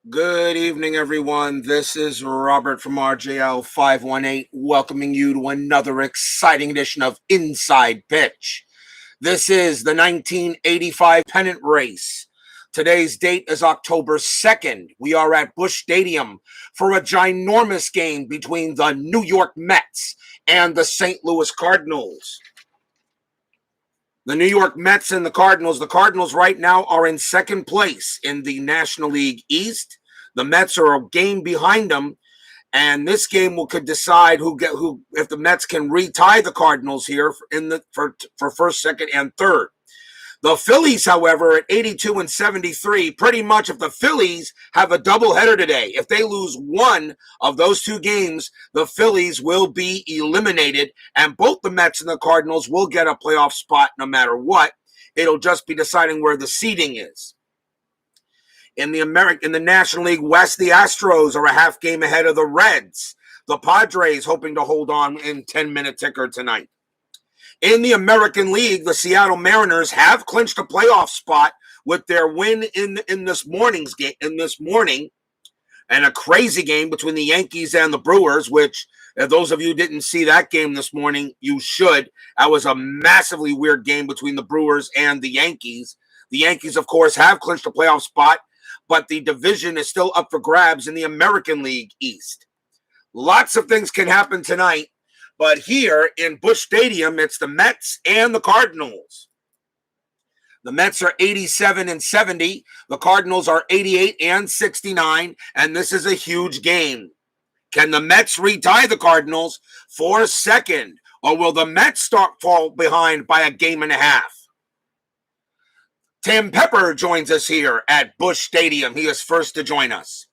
Good evening, everyone. This is Robert from RJL 518, welcoming you to another exciting edition of Inside Pitch. This is the 1985 Pennant race. Today's date is October 2nd. We are at Busch Stadium for a ginormous game between the New York Mets and the St. Louis Cardinals. The New York Mets and the Cardinals right now are in second place in the National League East. The Mets are a game behind them, and this game could decide who if the Mets can retie the Cardinals here for first, second, and third. The Phillies, however, at 82 and 73, pretty much if the Phillies have a doubleheader today, if they lose one of those two games, the Phillies will be eliminated, and both the Mets and the Cardinals will get a playoff spot no matter what. It'll just be deciding where the seeding is. In the National League West, the Astros are a half game ahead of the Reds. The Padres hoping to hold on in 10-minute ticker tonight. In the American League, the Seattle Mariners have clinched a playoff spot with their win in this morning, and a crazy game between the Yankees and the Brewers, which, if those of you didn't see that game this morning, you should. That was a massively weird game between the Brewers and the Yankees. The Yankees, of course, have clinched a playoff spot, but the division is still up for grabs in the American League East. Lots of things can happen tonight. But here in Busch Stadium, it's the Mets and the Cardinals. The Mets are 87 and 70. The Cardinals are 88 and 69. And this is a huge game. Can the Mets retie the Cardinals for second? Or will the Mets fall behind by a game and a half? Tim Pepper joins us here at Busch Stadium. He is first to join us.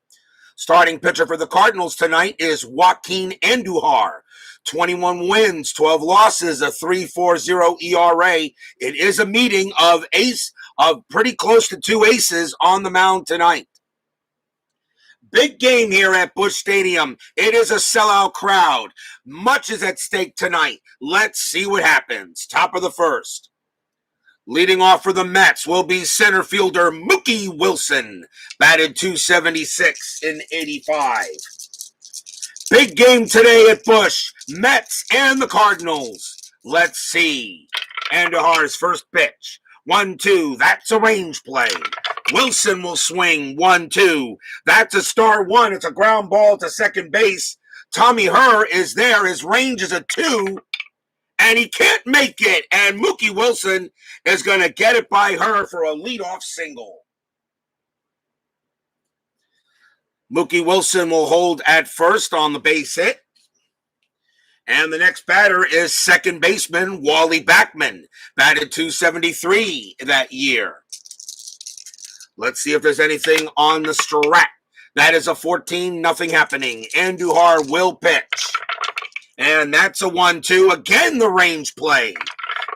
Starting pitcher for the Cardinals tonight is Joaquin Andujar. 21 wins, 12 losses, a 3.40 ERA. It is a meeting of pretty close to two aces on the mound tonight. Big game here at Busch Stadium. It is a sellout crowd. Much is at stake tonight. Let's see what happens. Top of the first. Leading off for the Mets will be center fielder Mookie Wilson, batted .276 in 85. Big game today at Busch, Mets and the Cardinals. Let's see. Andujar's first pitch. 1-2. That's a range play. Wilson will swing. 1-2. That's a star one. It's a ground ball to second base. Tommy Herr is there. His range is a 2. And he can't make it. And Mookie Wilson is going to get it by Herr for a leadoff single. Mookie Wilson will hold at first on the base hit. And the next batter is second baseman Wally Backman, batted .273 that year. Let's see if there's anything on the strat. That is a 14, nothing happening. Andujar will pitch. And that's a 1-2. Again, the range play.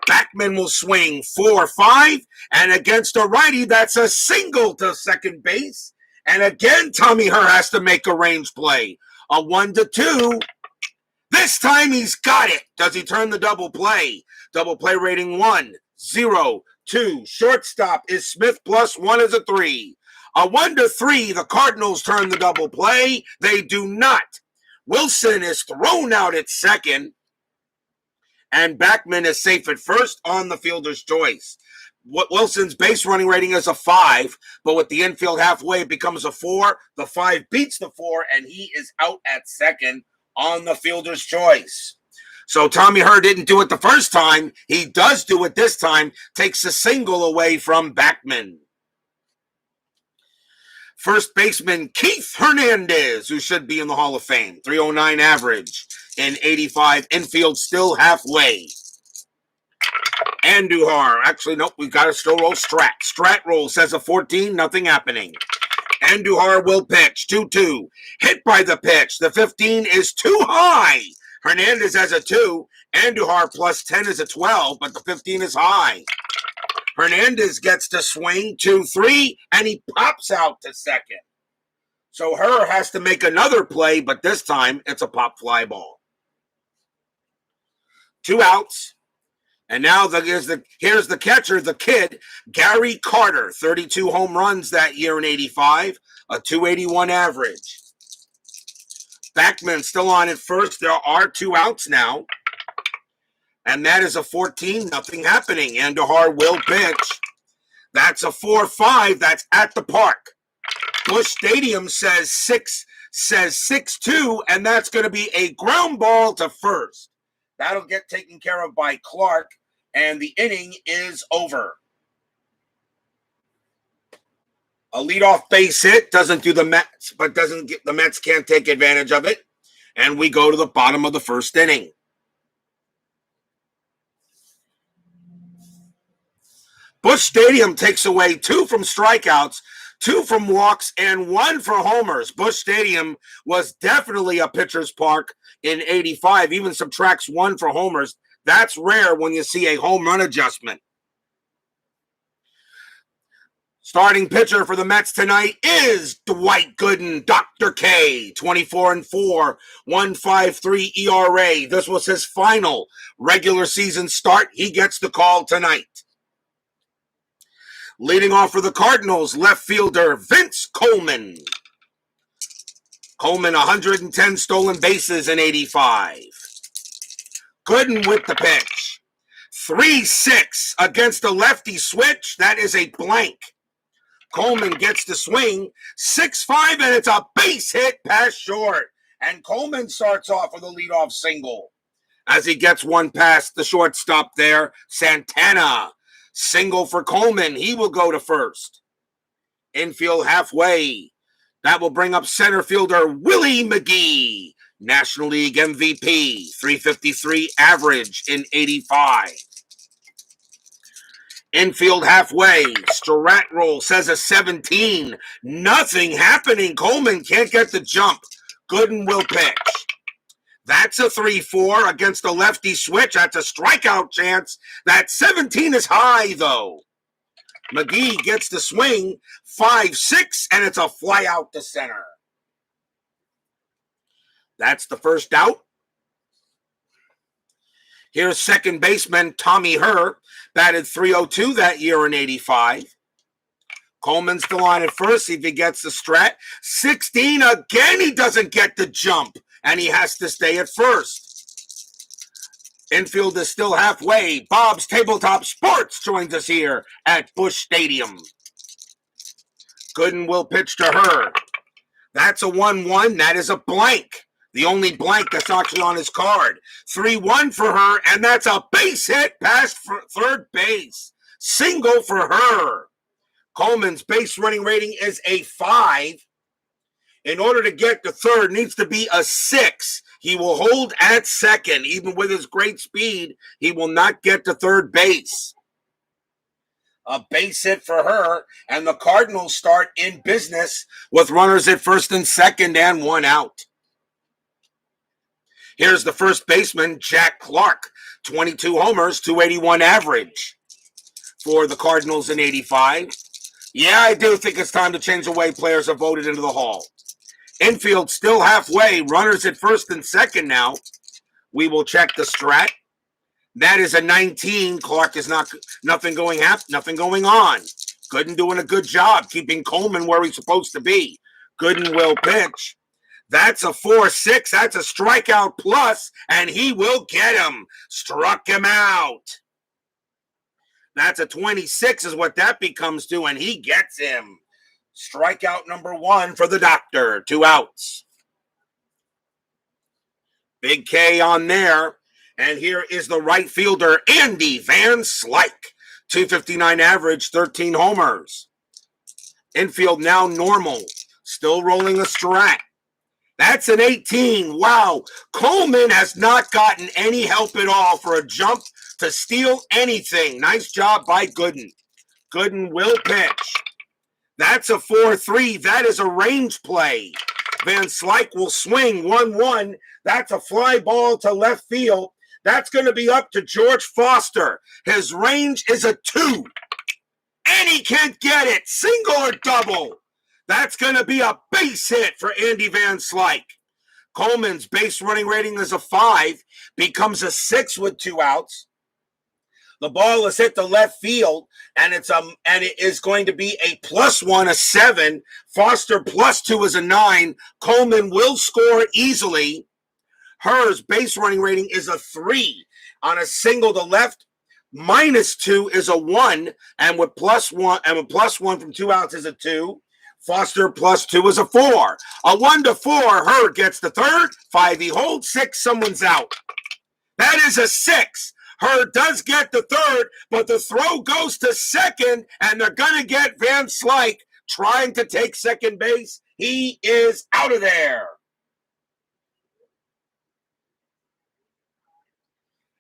Backman will swing 4-5. And against a righty, that's a single to second base. And again, Tommy Herr has to make a range play. A 1-2. This time he's got it. Does he turn the double play? Double play rating 1, 0, 2. Shortstop is Smith plus 1 is a 3. A 1-3. The Cardinals turn the double play. They do not. Wilson is thrown out at second. And Backman is safe at first on the fielder's choice. Wilson's base running rating is a 5, but with the infield halfway, it becomes a 4. The 5 beats the 4, and he is out at second on the fielder's choice. So Tommy Herr didn't do it the first time. He does do it this time, takes a single away from Backman. First baseman Keith Hernandez, who should be in the Hall of Fame, 309 average in 85, infield still halfway. Andujar, actually, nope, we've got a still roll strat. Strat roll says a 14, nothing happening. Andujar will pitch, 2-2. Hit by the pitch. The 15 is too high. Hernandez has a 2. Andujar plus 10 is a 12, but the 15 is high. Hernandez gets to swing 2-3, and he pops out to second. So Herr has to make another play, but this time it's a pop fly ball. 2 outs. And now here's the catcher, the kid, Gary Carter, 32 home runs that year in 85, a 281 average. Backman still on at first. There are 2 outs now. And that is a 14, nothing happening. Andujar will pitch. That's a 4-5. That's at the park. Busch Stadium says 6-2, and that's going to be a ground ball to first. That'll get taken care of by Clark, and the inning is over. A leadoff base hit doesn't do the Mets, but the Mets can't take advantage of it, and we go to the bottom of the first inning. Busch Stadium takes away 2 from strikeouts, 2 from walks, and 1 for homers. Busch Stadium was definitely a pitcher's park in 85, even subtracts 1 for homers. That's rare when you see a home run adjustment. Starting pitcher for the Mets tonight is Dwight Gooden, Dr. K, 24-4, 1.53 ERA. This was his final regular season start. He gets the call tonight. Leading off for the Cardinals, left fielder Vince Coleman. Coleman, 110 stolen bases in 85. Gooden with the pitch. 3-6 against the lefty switch. That is a blank. Coleman gets the swing. 6-5, and it's a base hit past short. And Coleman starts off with a leadoff single. As he gets one past the shortstop there, Santana. Single for Coleman. He will go to first. Infield halfway. That will bring up center fielder Willie McGee. National League MVP. 353 average in 85. Infield halfway. Strat roll says a 17. Nothing happening. Coleman can't get the jump. Gooden will pitch. That's a 3-4 against the lefty switch. That's a strikeout chance. That 17 is high, though. McGee gets the swing. 5-6, and it's a fly out to center. That's the first out. Here's second baseman Tommy Herr. Batted .302 that year in 85. Coleman's still on at first. See if he gets the strat. 16 again. He doesn't get the jump. And he has to stay at first. Infield is still halfway. Bob's Tabletop Sports joins us here at Busch Stadium. Gooden will pitch to her. That's a 1-1. That is a blank. The only blank that's actually on his card. 3-1 for her, and that's a base hit past third base. Single for her. Coleman's base running rating is a 5. In order to get to third, needs to be a 6. He will hold at second. Even with his great speed, he will not get to third base. A base hit for her, and the Cardinals start in business with runners at first and second and 1 out. Here's the first baseman, Jack Clark. 22 homers, 281 average for the Cardinals in 85. Yeah, I do think it's time to change the way players are voted into the Hall. Infield still halfway. Runners at first and second now. We will check the strat. That is a 19. Clark is nothing going on. Gooden doing a good job keeping Coleman where he's supposed to be. Gooden will pitch. That's a 4-6. That's a strikeout plus, and he will get him. Struck him out. That's a 26 is what that becomes to, and he gets him. Strikeout number 1 for the doctor. 2 outs. Big K on there. And here is the right fielder, Andy Van Slyke. 259 average, 13 homers. Infield now normal. Still rolling a strat. That's an 18. Wow. Coleman has not gotten any help at all for a jump to steal anything. Nice job by Gooden. Gooden will pitch. That's a 4-3. That is a range play. Van Slyke will swing 1-1. That's a fly ball to left field. That's going to be up to George Foster. His range is a 2. And he can't get it. Single or double. That's going to be a base hit for Andy Van Slyke. Coleman's base running rating is a 5. Becomes a 6 with 2 outs. The ball is hit to left field, and it is going to be a +1, a 7. Foster +2 is a 9. Coleman will score easily. Hers base running rating is a 3. On a single to left, -2 is a 1, and with +1 from 2 outs is a 2. Foster +2 is a 4. A 1 to 4, Hurd gets the third. 5 he holds, 6, someone's out. That is a 6. Hurd does get the third, but the throw goes to second, and they're going to get Van Slyke trying to take second base. He is out of there.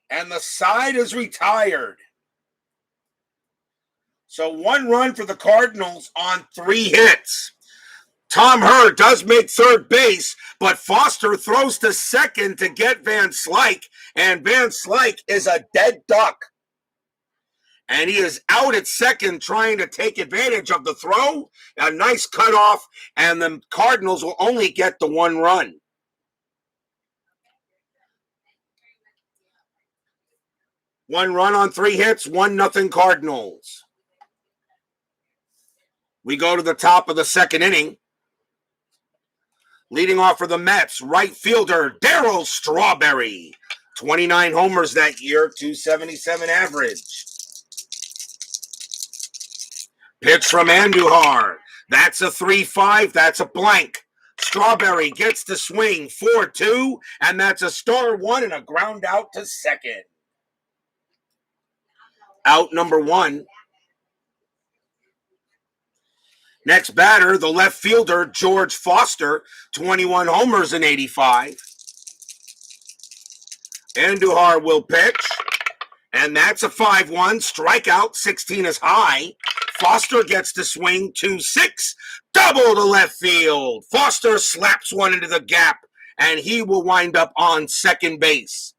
And the side is retired. So 1 run for the Cardinals on 3 hits. Tom Hurd does make third base, but Foster throws to second to get Van Slyke, and Van Slyke is a dead duck. And he is out at second trying to take advantage of the throw. A nice cutoff, and the Cardinals will only get the 1 run. One run on 3 hits, 1-0 Cardinals. We go to the top of the second inning. Leading off for the Mets, right fielder Darryl Strawberry. 29 homers that year, 277 average. Pitch from Andujar. That's a 3-5. That's a blank. Strawberry gets the swing, 4-2, and that's a star 1 and a ground out to second. Out number 1. Next batter, the left fielder, George Foster, 21 homers in 85. Andujar will pitch, and that's a 5-1. Strikeout, 16 is high. Foster gets the swing, 2-6. Double to left field. Foster slaps one into the gap, and he will wind up on second base.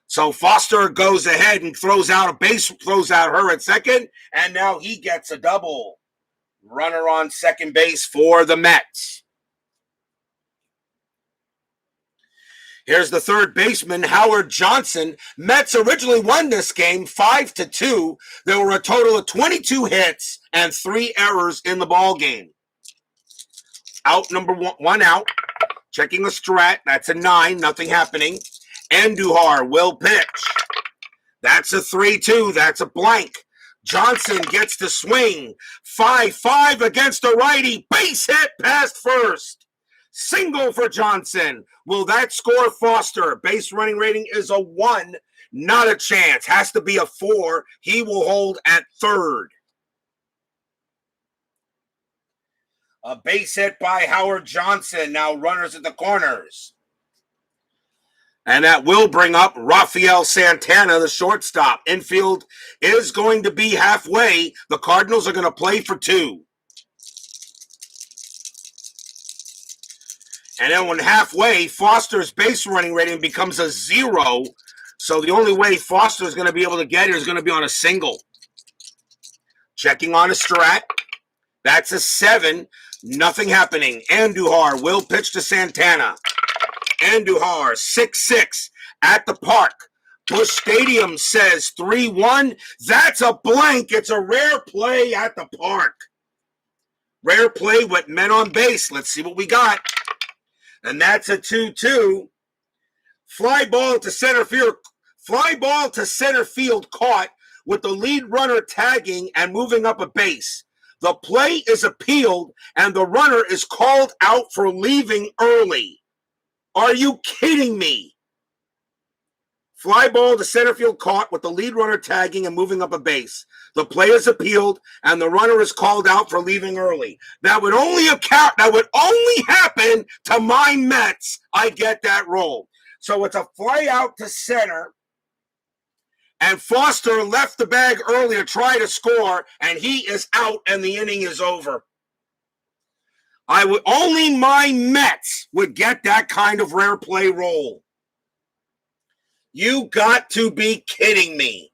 So Foster goes ahead and throws out her at second, and now he gets a double. Runner on second base for the Mets. Here's the third baseman, Howard Johnson. Mets originally won this game 5-2. There were a total of 22 hits and 3 errors in the ball game. Out number 1 out. Checking the strat. That's a 9. Nothing happening. Andujar will pitch. That's a 3-2. That's a blank. Johnson gets the swing. 5-5 against a righty. Base hit past first. Single for Johnson. Will that score Foster? Base running rating is a 1. Not a chance. Has to be a 4. He will hold at third. A base hit by Howard Johnson. Now runners at the corners. And that will bring up Rafael Santana, the shortstop. Infield is going to be halfway. The Cardinals are going to play for 2. And then when halfway, Foster's base running rating becomes a 0. So the only way Foster is going to be able to get it is going to be on a single. Checking on a strat. That's a 7. Nothing happening. Andujar will pitch to Santana. Andujar, 6-6 at the park. Busch Stadium says 3-1. That's a blank. It's a rare play at the park. Rare play with men on base. Let's see what we got. And that's a 2-2. Fly ball to center field. Fly ball to center field caught with the lead runner tagging and moving up a base. The play is appealed and the runner is called out for leaving early. Are you kidding me? Fly ball to center field caught with the lead runner tagging and moving up a base. The play is appealed and the runner is called out for leaving early. That would only happen to my Mets. I get that roll. So it's a fly out to center. And Foster left the bag early to try to score, and he is out, and the inning is over. Only my Mets would get that kind of rare play roll. You got to be kidding me.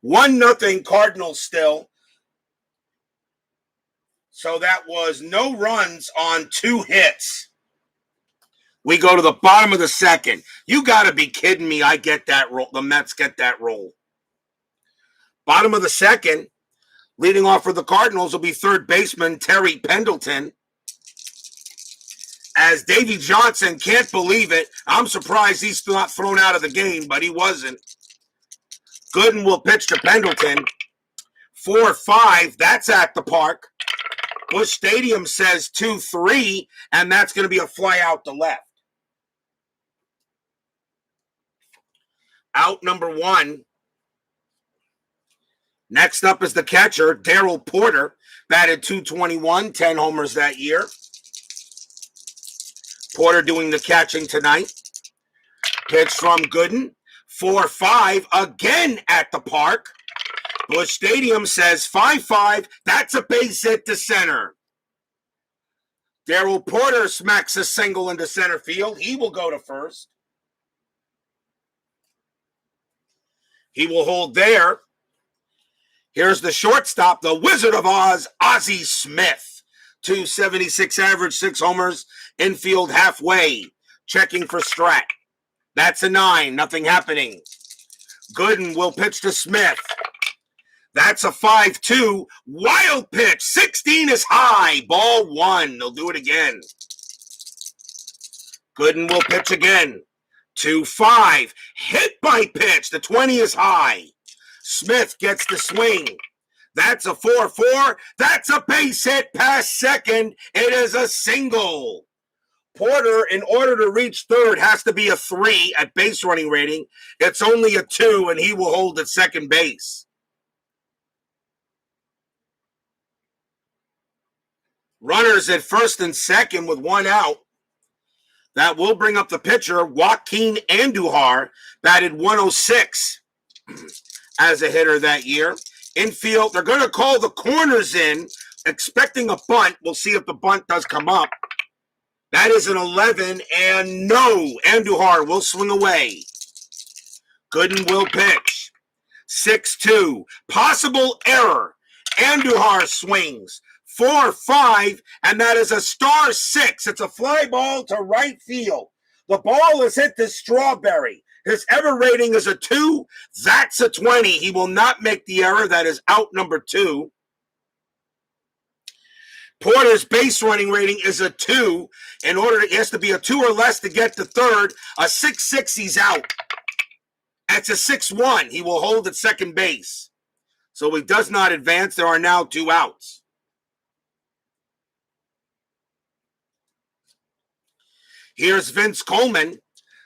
1-0 Cardinals still. So that was no runs on 2 hits. We go to the bottom of the second. You got to be kidding me. I get that roll. The Mets get that roll. Bottom of the second, leading off for the Cardinals will be third baseman Terry Pendleton. As Davy Johnson can't believe it. I'm surprised he's not thrown out of the game, but he wasn't. Gooden will pitch to Pendleton. 4-5, that's at the park. Busch Stadium says 2-3, and that's going to be a fly out to left. Out number 1. Next up is the catcher, Darryl Porter, batted .221, 10 homers that year. Porter doing the catching tonight. Pitch from Gooden. 4-5, again at the park. Busch Stadium says 5-5. That's a base hit to center. Darryl Porter smacks a single into center field. He will go to first. He will hold there. Here's the shortstop, the Wizard of Oz, Ozzie Smith. .276 average, 6 homers, infield halfway. Checking for Strat. That's a 9, nothing happening. Gooden will pitch to Smith. That's a 5-2. Wild pitch. 16 is high. Ball 1. They'll do it again. Gooden will pitch again. 2-5. Hit by pitch. The 20 is high. Smith gets the swing. That's a 4-4. That's a base hit past second. It is a single. Porter, in order to reach third, has to be a 3 at base running rating. It's only a 2, and he will hold at second base. Runners at first and second with 1 out. That will bring up the pitcher, Joaquin Andujar, batted .106 as a hitter that year. Infield, they're going to call the corners in, expecting a bunt. We'll see if the bunt does come up. That is an 11, and no, Andujar will swing away. Gooden will pitch. 6-2, possible error. Andujar swings. 4-5, and that is a star 6. It's a fly ball to right field. The ball is hit to Strawberry. His error rating is a 2. That's a 20. He will not make the error. That is out number 2. Porter's base running rating is a 2. It has to be a 2 or less to get to third. A 6-6, he's out. That's a 6-1. He will hold at second base. So he does not advance. There are now 2 outs. Here's Vince Coleman.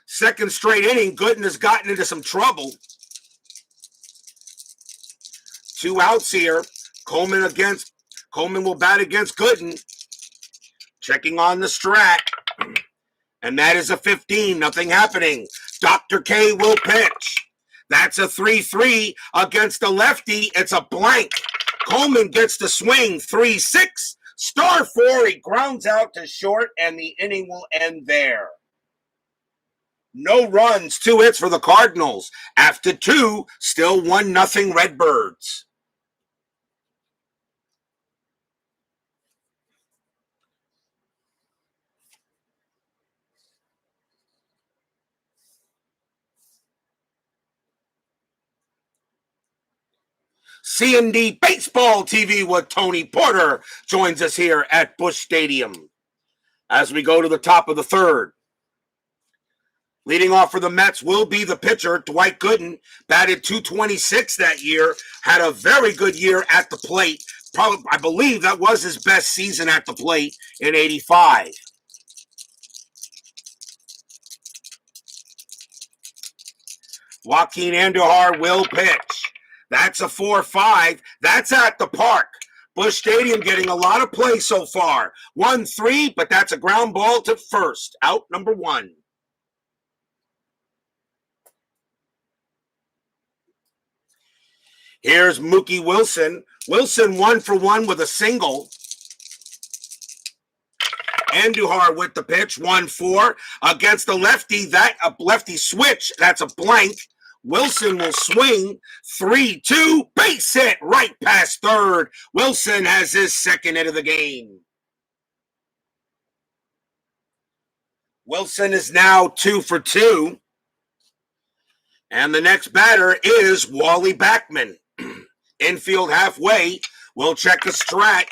Second straight inning. Gooden has gotten into some trouble. 2 outs here. Coleman will bat against Gooden. Checking on the Strat. And that is a 15. Nothing happening. Dr. K will pitch. That's a 3-3 against the lefty. It's a blank. Coleman gets the swing. 3-6. Star 4. He grounds out to short, and the inning will end there. No runs, 2 hits for the Cardinals. After 2, still 1-0 Redbirds. C&D Baseball TV with Tony Porter joins us here at Busch Stadium as we go to the top of the third. Leading off for the Mets will be the pitcher, Dwight Gooden, batted .226 that year, had a very good year at the plate. I believe that was his best season at the plate in '85. Joaquin Andujar will pitch. That's a 4-5. That's at the park. Busch Stadium getting a lot of play so far. 1-3, but that's a ground ball to first. Out number 1. Here's Mookie Wilson. Wilson 1 for 1 with a single. Andujar with the pitch. 1-4 against the lefty. That a lefty switch. That's a blank. Wilson will swing. 3-2. Base hit right past third. Wilson has his second hit of the game. Wilson is now 2 for 2. And the next batter is Wally Backman. Infield halfway. We'll check the strat.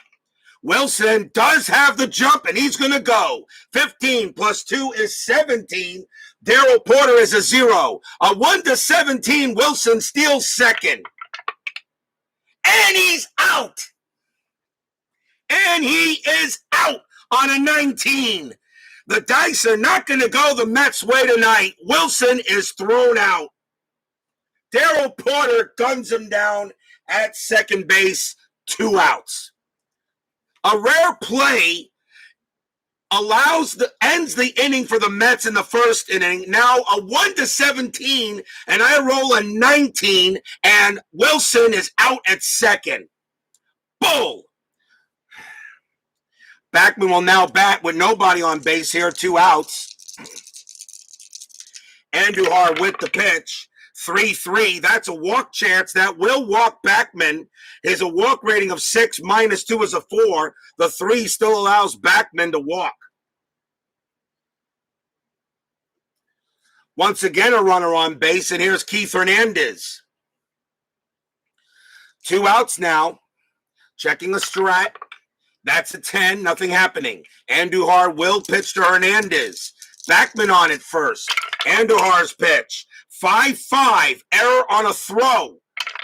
Wilson does have the jump, and he's going to go. 15 plus 2 is 17. Daryl Porter is a 0. A 1-17, Wilson steals second. And he's out. And he is out on a 19. The dice are not going to go the Mets' way tonight. Wilson is thrown out. Daryl Porter guns him down at second base, 2 outs. A rare play ends the inning for the Mets in the first inning. Now a 1-17, and I roll a 19, and Wilson is out at second. Bull. Backman will now bat with nobody on base here, 2 outs. Andujar with the pitch. 3-3. That's a walk chance. That will walk Backman. Is a walk rating of 6, -2 is a 4. The 3 still allows Backman to walk. Once again, a runner on base, and here's Keith Hernandez. 2 outs now. Checking the strat. That's a 10. Nothing happening. Andujar will pitch to Hernandez. Backman on it first. Andujar's pitch. 5-5. Error on a throw.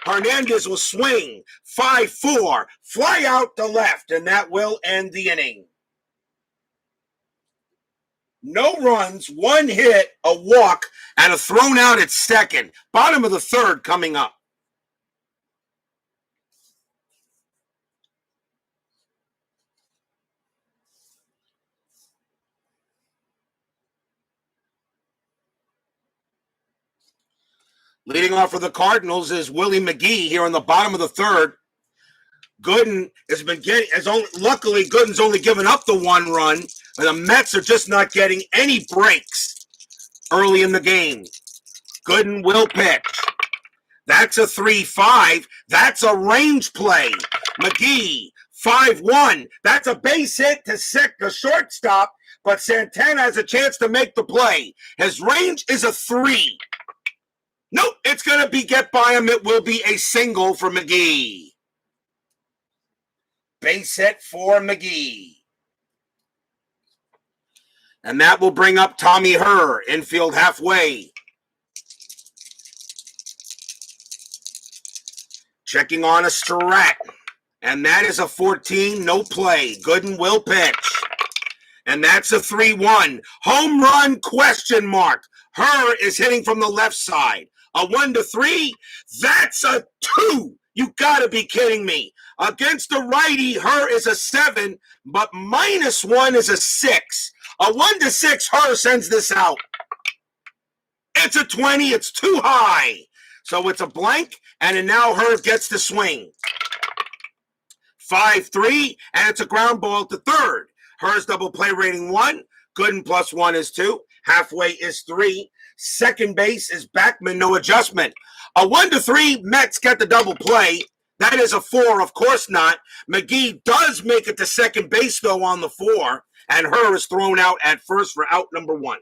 Hernandez will swing. 5-4. Fly out to left, and that will end the inning. No runs, 1 hit, a walk, and a thrown out at second. Bottom of the third coming up. Leading off for the Cardinals is Willie McGee here in the bottom of the third. Gooden luckily Gooden's only given up the 1 run, and the Mets are just not getting any breaks early in the game. Gooden will pitch. That's a 3-5. That's a range play. McGee, 5-1. That's a base hit to the shortstop, but Santana has a chance to make the play. His range is a 3. Nope, it's going to get by him. It will be a single for McGee. Base hit for McGee. And that will bring up Tommy Herr, infield halfway. Checking on a strat. And that is a 14, no play. Gooden will pitch. And that's a 3-1. Home run, question mark. Herr is hitting from the left side. A 1-3, that's a 2. You gotta be kidding me. Against the righty, Herr is a 7, but -1 is a 6. A 1-6, Herr sends this out. It's a 20, it's too high. So it's a blank, and now Herr gets the swing. 5-3, and it's a ground ball to third. Herr's double play rating 1. Gooden +1 is 2. Halfway is 3. Second base is Backman, no adjustment. A 1-3, Mets get the double play. That is a 4, of course not. McGee does make it to second base, though, on the 4, and Herr is thrown out at first for out number 1.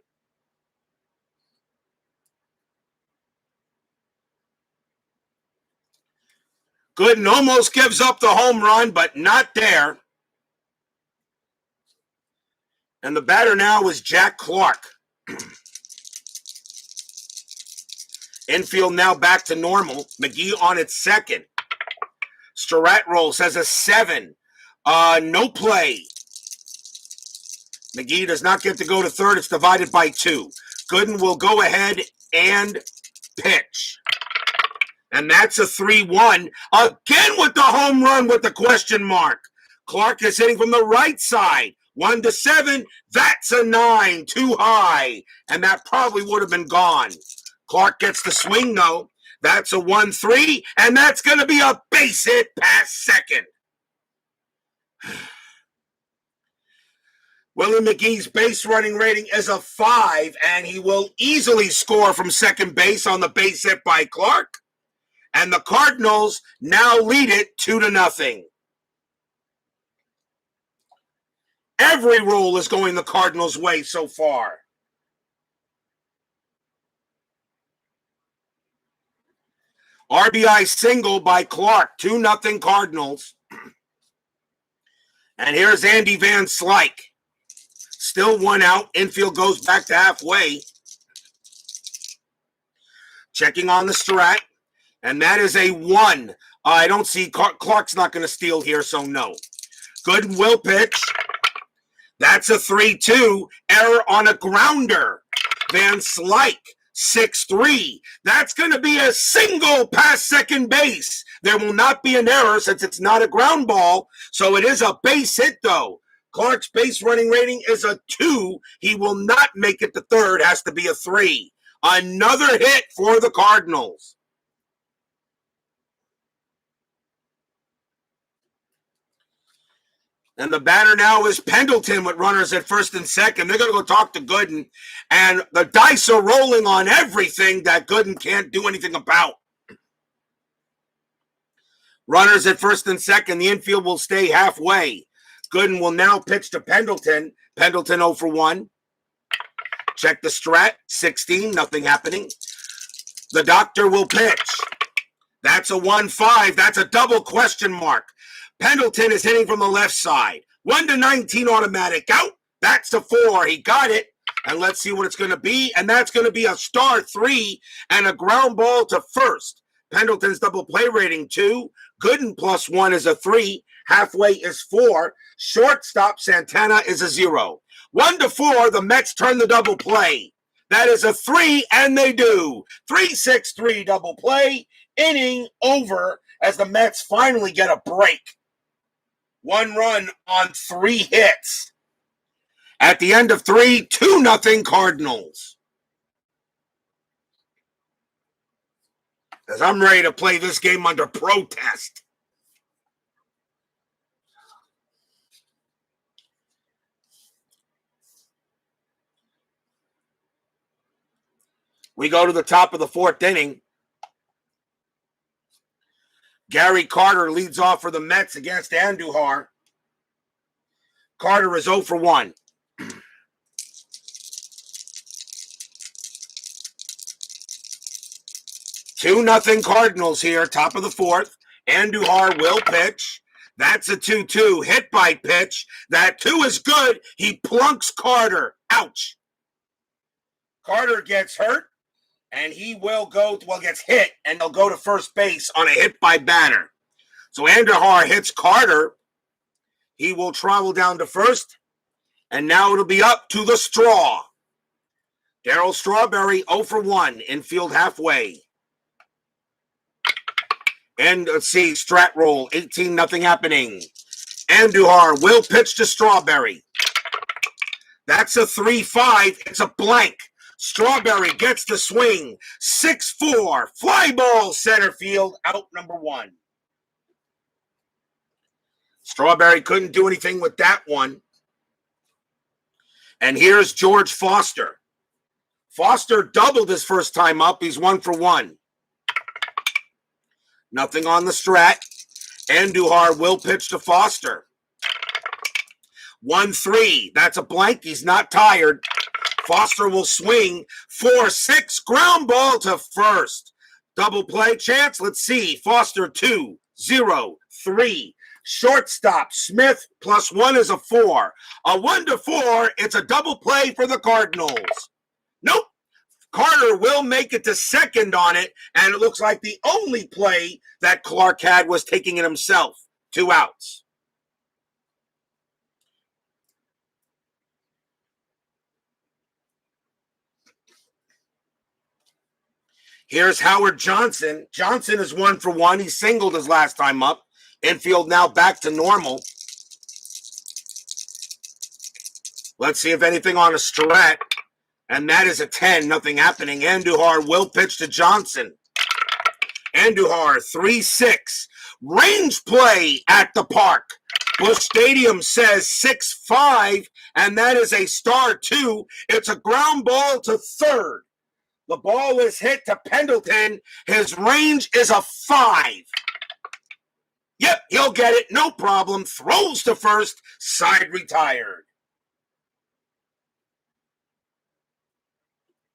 Gooden almost gives up the home run, but not there. And the batter now is Jack Clark. Infield now back to normal. McGee on its second. Strat roll says a 7. No play. McGee does not get to go to third. It's divided by 2. Gooden will go ahead and pitch. And that's a 3-1. Again with the home run with the question mark. Clark is hitting from the right side. 1-7. That's a 9. Too high. And that probably would have been gone. Clark gets the swing, though. That's a 1-3, and that's going to be a base hit past second. Willie McGee's base running rating is a 5, and he will easily score from second base on the base hit by Clark. And the Cardinals now lead it 2-0. Every rule is going the Cardinals' way so far. RBI single by Clark, 2-0 Cardinals. And here's Andy Van Slyke. Still one out. Infield goes back to halfway. Checking on the strat. And that is a 1. I don't see Clark's not going to steal here, so no. Gooden will pitch. That's a 3-2. Error on a grounder. Van Slyke, 6-3. That's going to be a single past second base. There will not be an error since it's not a ground ball, so it is a base hit, though. Clark's base running rating is a 2. He will not make it to third. Has to be a 3. Another hit for the Cardinals. And the batter now is Pendleton with runners at first and second. They're going to go talk to Gooden. And the dice are rolling on everything that Gooden can't do anything about. Runners at first and second. The infield will stay halfway. Gooden will now pitch to Pendleton. Pendleton 0 for 1. Check the strat. 16, nothing happening. The doctor will pitch. That's a 1-5. That's a double question mark. Pendleton is hitting from the left side. 1-19 automatic out. That's a 4. He got it. And let's see what it's going to be. And that's going to be a star 3 and a ground ball to first. Pendleton's double play rating 2. Gooden +1 is a 3. Halfway is 4. Shortstop Santana is a 0. 1-4, the Mets turn the double play. That is a 3, and they do. 3-6-3 double play. Inning over as the Mets finally get a break. 1 run on 3 hits. At the end of 3, 2-0 Cardinals. As I'm ready to play this game under protest. We go to the top of the 4th inning. Gary Carter leads off for the Mets against Andujar. Carter is 0 for 1. 2-0 Cardinals here, top of the 4th. Andujar will pitch. That's a 2-2. Hit by pitch. That 2 is good. He plunks Carter. Ouch. Carter gets hurt. And he will gets hit, and they'll go to first base on a hit by batter. So Andujar hits Carter. He will travel down to first, and now it'll be up to the straw. Darryl Strawberry 0 for 1, infield halfway. And let's see, strat roll, 18-0 happening. Andujar will pitch to Strawberry. That's a 3-5. It's a blank. Strawberry gets the swing. 6-4. Fly ball center field. Out number 1. Strawberry couldn't do anything with that one. And here's George Foster. Foster doubled his first time up. He's 1 for 1. Nothing on the strat. Andujar will pitch to Foster. 1-3. That's a blank. He's not tired. Foster will swing. 4-6. Ground ball to first. Double play chance. Let's see. Foster 2, 0, 3. Shortstop Smith +1 is a 4. A 1-4. It's a double play for the Cardinals. Nope. Carter will make it to second on it, and it looks like the only play that Clark had was taking it himself. 2 outs. Here's Howard Johnson. Johnson is 1 for 1. He singled his last time up. Infield now back to normal. Let's see if anything on a strat. And that is a 10. Nothing happening. Andujar will pitch to Johnson. Andujar 3-6. Range play at the park. Busch Stadium says 6-5. And that is a star 2. It's a ground ball to third. The ball is hit to Pendleton. His range is a 5. Yep, he'll get it. No problem. Throws to first. Side retired.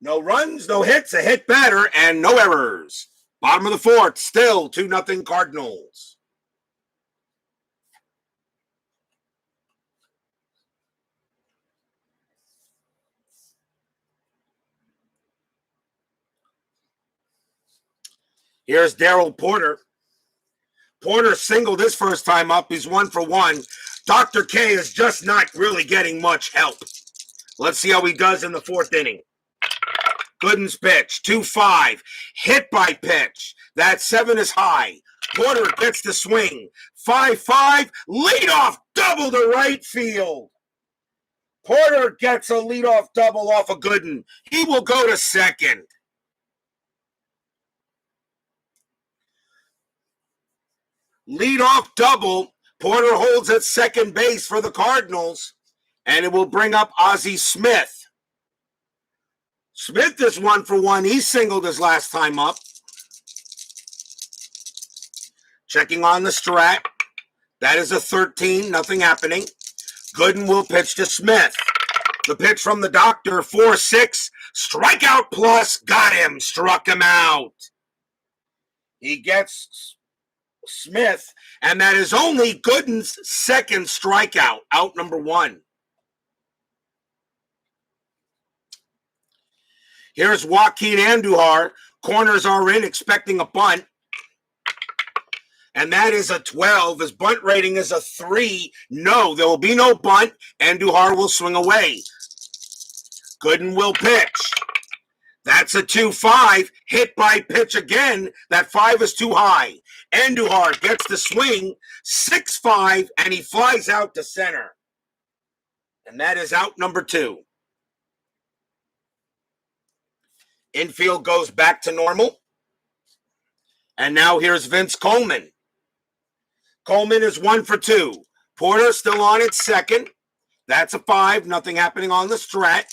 No runs, no hits, a hit batter, and no errors. Bottom of the fourth, still 2-0 Cardinals. Here's Darryl Porter. Porter singled his first time up. He's 1 for 1. Dr. K is just not really getting much help. Let's see how he does in the fourth inning. Gooden's pitch, 2-5. Hit by pitch. That 7 is high. Porter gets the swing. 5-5. Leadoff double to right field. Porter gets a leadoff double off of Gooden. He will go to second. Leadoff double. Porter holds at second base for the Cardinals, and it will bring up Ozzie Smith. Smith is 1 for 1. He singled his last time up. Checking on the strat. That is a 13. Nothing happening. Gooden will pitch to Smith. The pitch from the doctor, 4-6. Strikeout plus. Got him. Struck him out. He gets Smith, and that is only Gooden's second strikeout. Out number 1. Here's Joaquin Andujar. Corners are in, expecting a bunt. And that is a 12. His bunt rating is a 3. No, there will be no bunt. Andujar will swing away. Gooden will pitch. That's a 2-5. Hit by pitch again. That 5 is too high. Andujar gets the swing. 6-5, and he flies out to center. And that is out number 2. Infield goes back to normal. And now here's Vince Coleman. Coleman is 1 for 2. Porter still on at second. That's a 5. Nothing happening on the strat.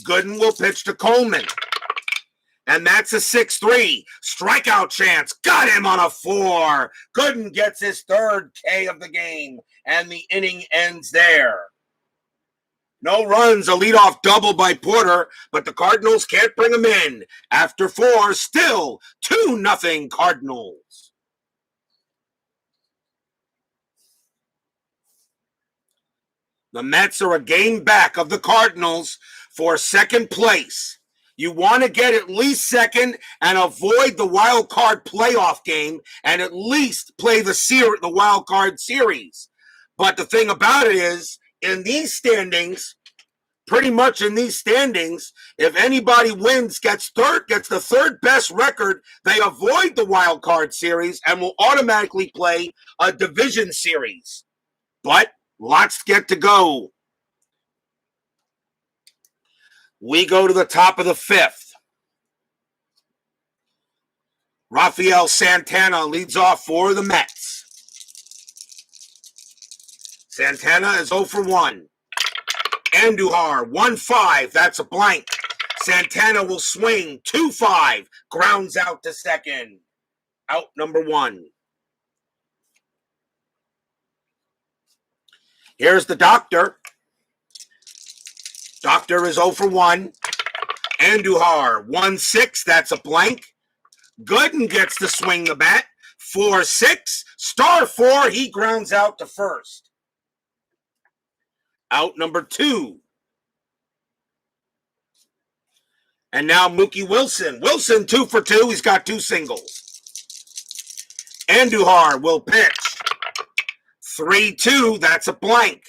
Gooden will pitch to Coleman. And that's a 6-3. Strikeout chance. Got him on a 4. Gooden gets his third K of the game. And the inning ends there. No runs, a leadoff double by Porter, but the Cardinals can't bring him in. After 4, still 2-0 Cardinals. The Mets are a game back of the Cardinals for second place. You want to get at least second and avoid the wild card playoff game and at least play the wild card series. But the thing about it is, in these standings, pretty much in these standings, if anybody wins, gets the third best record, they avoid the wild card series and will automatically play a division series. But lots get to go. We go to the top of the 5th. Rafael Santana leads off for the Mets. Santana is 0 for 1. Andujar, 1-5. That's a blank. Santana will swing. 2-5. Grounds out to second. Out number 1. Here's the doctor. Doctor is 0 for 1. Andujar, 1-6. That's a blank. Gooden gets to swing the bat. 4-6. Star 4. He grounds out to first. Out number 2. And now Mookie Wilson. Wilson 2 for 2. He's got 2 singles. Andujar will pitch. 3-2. That's a blank.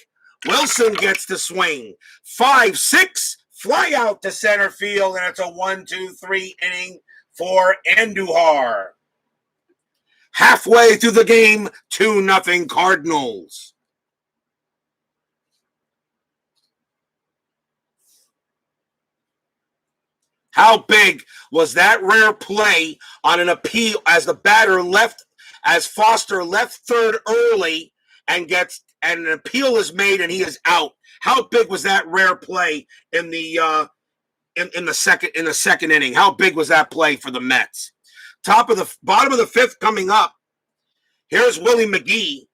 Wilson gets to swing. 5-6. Fly out to center field, and it's a 1-2-3 inning for Andujar. Halfway through the game, 2-0 Cardinals. How big was that rare play on an appeal as the batter left, as Foster left third early and an appeal is made and he is out? How big was that rare play in the second inning? How big was that play for the Mets? Bottom of the 5th coming up. Here's Willie McGee.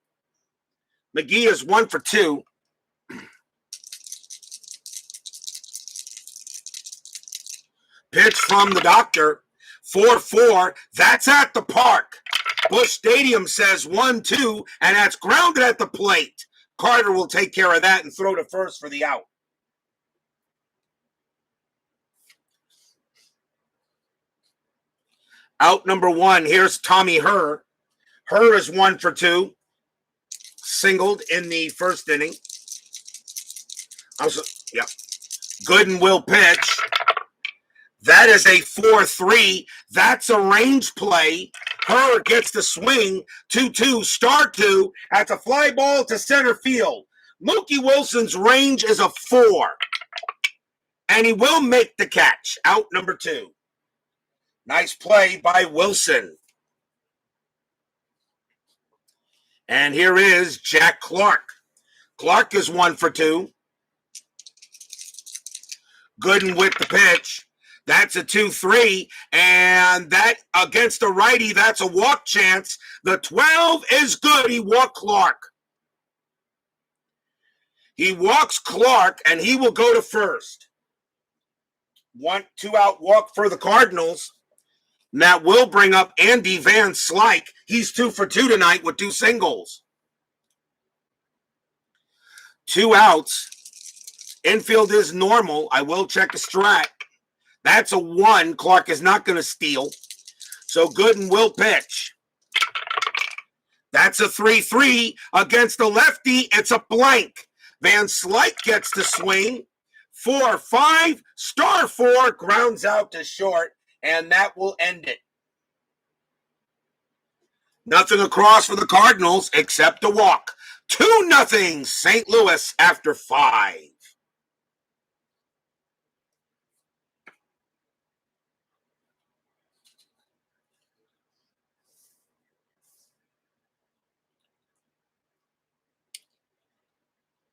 McGee is 1 for 2. Pitch from the doctor. 4-4. That's at the park. Busch Stadium says 1-2, and that's grounded at the plate. Carter will take care of that and throw to first for the out. Out number 1, here's Tommy Herr. Herr is 1 for 2. Singled in the first inning. Gooden will pitch. That is a 4-3. That's a range play. Herr gets the swing. 2-2, star 2. That's a fly ball to center field. Mookie Wilson's range is a 4. And he will make the catch. Out number 2. Nice play by Wilson. And here is Jack Clark. Clark is 1 for 2. Gooden with the pitch. That's a 2-3. And that against the righty, that's a walk chance. The 12 is good. He walked Clark. He walks Clark, and he will go to first. 1-2 out walk for the Cardinals. And that will bring up Andy Van Slyke. He's 2 for 2 tonight with 2 singles. 2 outs. Infield is normal. I will check the strat. That's a 1. Clark is not going to steal. So Gooden will pitch. That's a 3-3 against the lefty. It's a blank. Van Slyke gets the swing. 4-5. Star 4 grounds out to short. And that will end it. Nothing across for the Cardinals except a walk. 2-0 St. Louis after 5.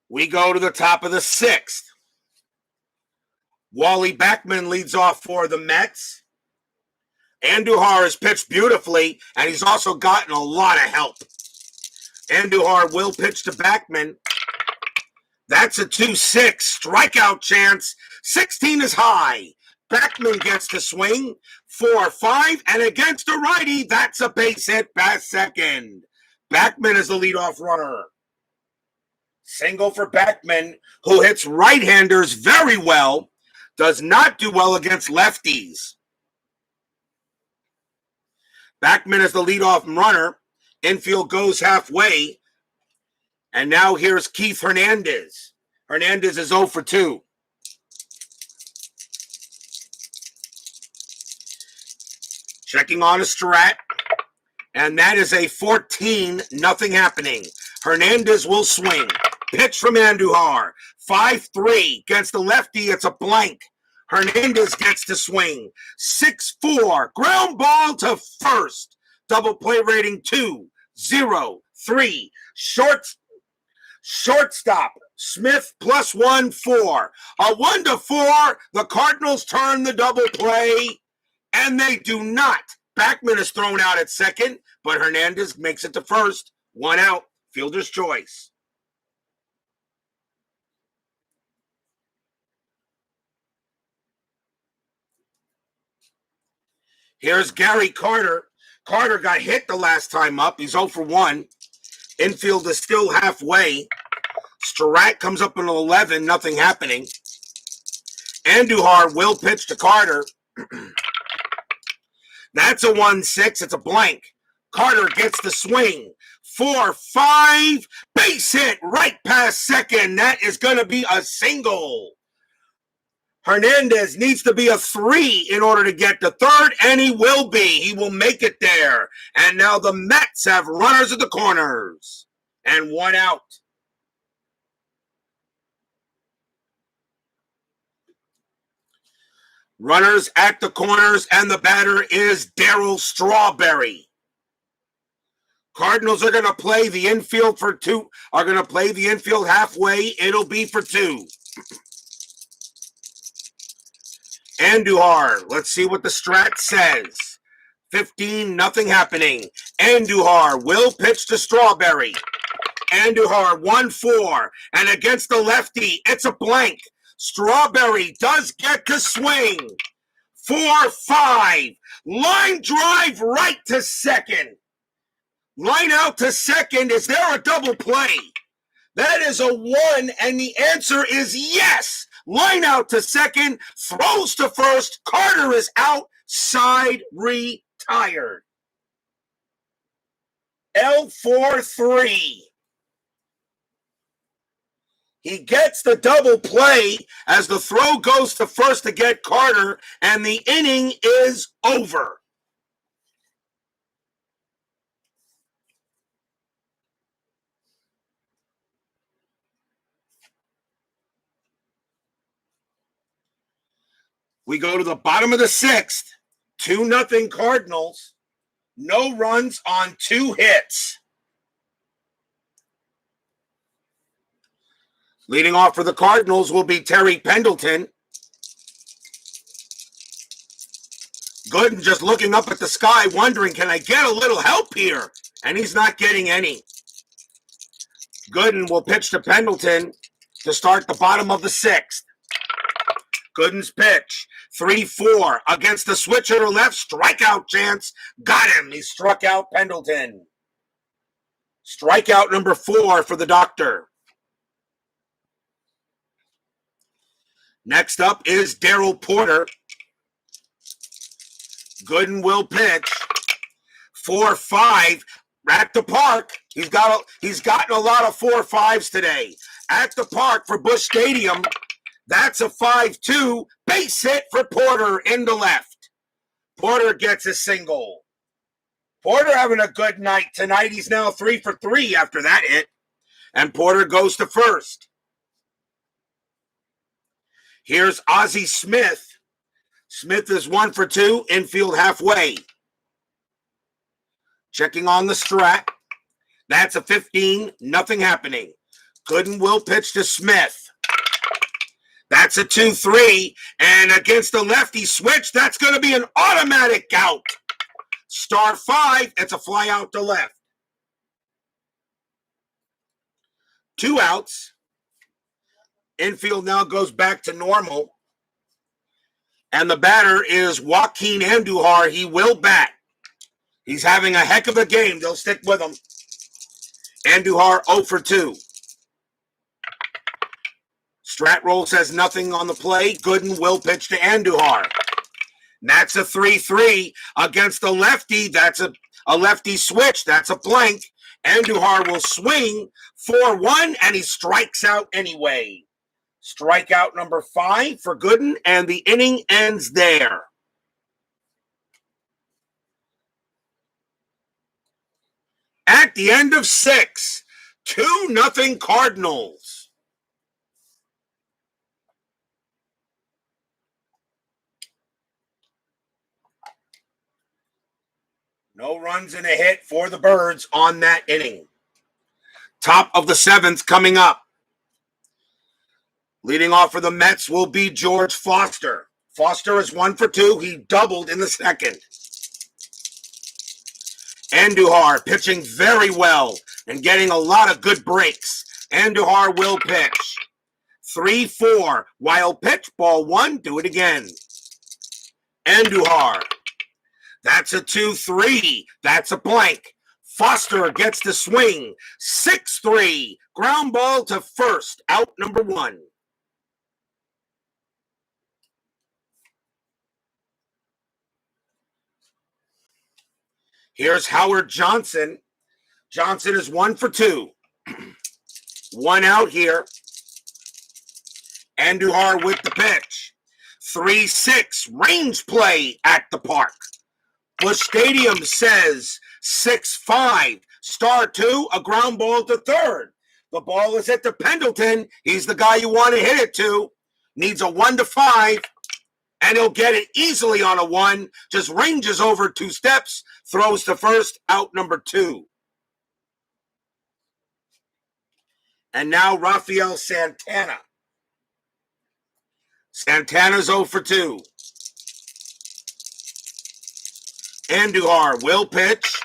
We go to the top of the 6th. Wally Backman leads off for the Mets. Andujar has pitched beautifully, and he's also gotten a lot of help. Andujar will pitch to Backman. That's a 2-6 strikeout chance. 16 is high. Backman gets the swing. 4-5, and against a righty, that's a base hit past second. Backman is the leadoff runner. Single for Backman, who hits right-handers very well. Does not do well against lefties. Backman is the leadoff runner. Infield goes halfway. And now here's Keith Hernandez. Hernandez is 0 for 2. Checking on a strat. And that is a 14, nothing happening. Hernandez will swing. Pitch from Andujar. 5-3 against the lefty. It's a blank. Hernandez gets to swing. 6-4. Ground ball to first. Double play rating 2-0-3. Shortstop. Smith +1, 4. A 1-4. The Cardinals turn the double play, and they do not. Backman is thrown out at second, but Hernandez makes it to first. 1 out. Fielder's choice. Here's Gary Carter. Carter got hit the last time up. He's 0 for 1. Infield is still halfway. Strat comes up in 11, nothing happening. Andujar will pitch to Carter. That's a 1-6. It's a blank. Carter gets the swing. 4-5. Base hit right past second. That is going to be a single. Hernandez needs to be a 3 in order to get to third, and he will be. He will make it there. And now the Mets have runners at the corners. And 1 out. Runners at the corners, and the batter is Darryl Strawberry. Cardinals are going to play the infield for 2. Are going to play the infield halfway. It'll be for 2. Andujar, let's see what the strat says. 15, nothing happening. Andujar will pitch to Strawberry. Andujar 1-4, and against the lefty, it's a blank. Strawberry does get to swing. 4-5. Line drive right to second. Line out to second. Is there a double play? That is a 1, and the answer is yes. Line out to second. Throws to first. Carter is out. Side retired. L4-3. He gets the double play as the throw goes to first to get Carter, and the inning is over. We go to the bottom of the 6th. 2-0 Cardinals. No runs on 2 hits. Leading off for the Cardinals will be Terry Pendleton. Gooden just looking up at the sky, wondering, can I get a little help here? And he's not getting any. Gooden will pitch to Pendleton to start the bottom of the 6th. Gooden's pitch. 3-4 against the switcher to left. Strikeout chance. Got him. He struck out Pendleton. Strikeout number 4 for the doctor. Next up is Darryl Porter. Gooden will pitch. 4-5 at the park. He's gotten a lot of 4-5s today. At the park for Busch Stadium. That's a 5-2 base hit for Porter in the left. Porter gets a single. Porter having a good night tonight. He's now 3 for 3 after that hit. And Porter goes to first. Here's Ozzie Smith. Smith is 1 for 2, infield halfway. Checking on the strat. That's a 15, nothing happening. Gooden will pitch to Smith. That's a 2-3, and against the lefty switch, that's going to be an automatic out. Star 5, it's a fly out to left. 2 outs. Infield now goes back to normal. And the batter is Joaquin Andujar. He will bat. He's having a heck of a game. They'll stick with him. Andujar 0 for 2. Strat roll says nothing on the play. Gooden will pitch to Andujar. That's a 3-3 against the lefty. That's a lefty switch. That's a blank. Andujar will swing 4-1, and he strikes out anyway. Strikeout number 5 for Gooden, and the inning ends there. At the end of 6, 2-0 Cardinals. No runs and a hit for the Birds on that inning. Top of the 7th coming up. Leading off for the Mets will be George Foster. Foster is 1 for 2. He doubled in the 2nd. Andujar pitching very well and getting a lot of good breaks. Andujar will pitch. 3-4. Wild pitch, ball 1. Do it again. Andujar. That's a 2-3. That's a blank. Foster gets the swing. 6-3. Ground ball to first. Out number 1. Here's Howard Johnson. Johnson is 1 for 2. 1 out here. Andujar with the pitch. 3-6. Range play at the park. Busch Stadium says 6-5. Star 2, a ground ball to third. The ball is at the Pendleton. He's the guy you want to hit it to. Needs a 1-5. And he'll get it easily on a 1. Just ranges over 2 steps. Throws to first. Out number 2. And now Rafael Santana. Santana's 0 for 2. Andujar will pitch.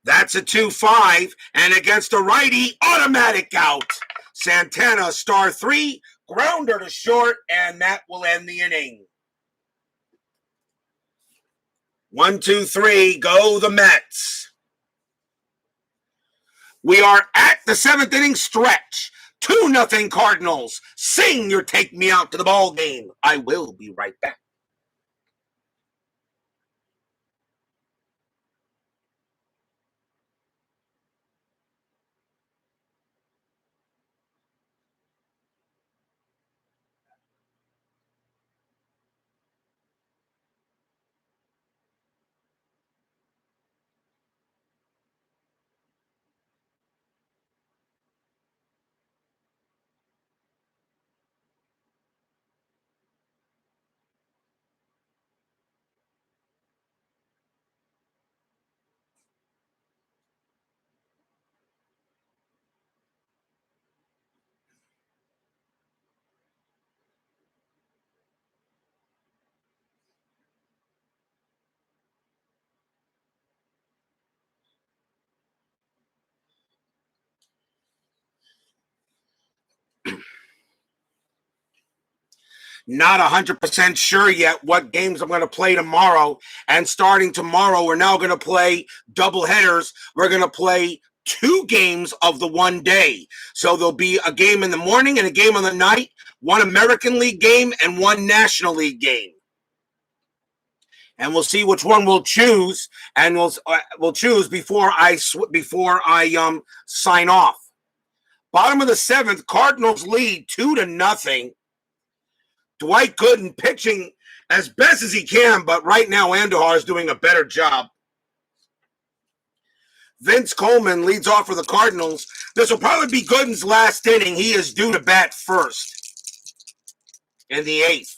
That's a 2-5. And against a righty, automatic out. Santana, star 3, grounder to short, and that will end the inning. 1, 2, 3, go the Mets. We are at the 7th inning stretch. 2-0 Cardinals. Sing your take me out to the ball game. I will be right back. Not 100% sure yet what games I'm going to play tomorrow. And starting tomorrow, we're now going to play double headers. We're going to play 2 games of the one day. So there'll be a game in the morning and a game on the night, 1 American League game and 1 National League game. And we'll see which one we'll choose, and we'll choose before I sign off. Bottom of the 7th, Cardinals lead 2-0. Dwight Gooden pitching as best as he can, but right now Andujar is doing a better job. Vince Coleman leads off for the Cardinals. This will probably be Gooden's last inning. He is due to bat first in the 8th.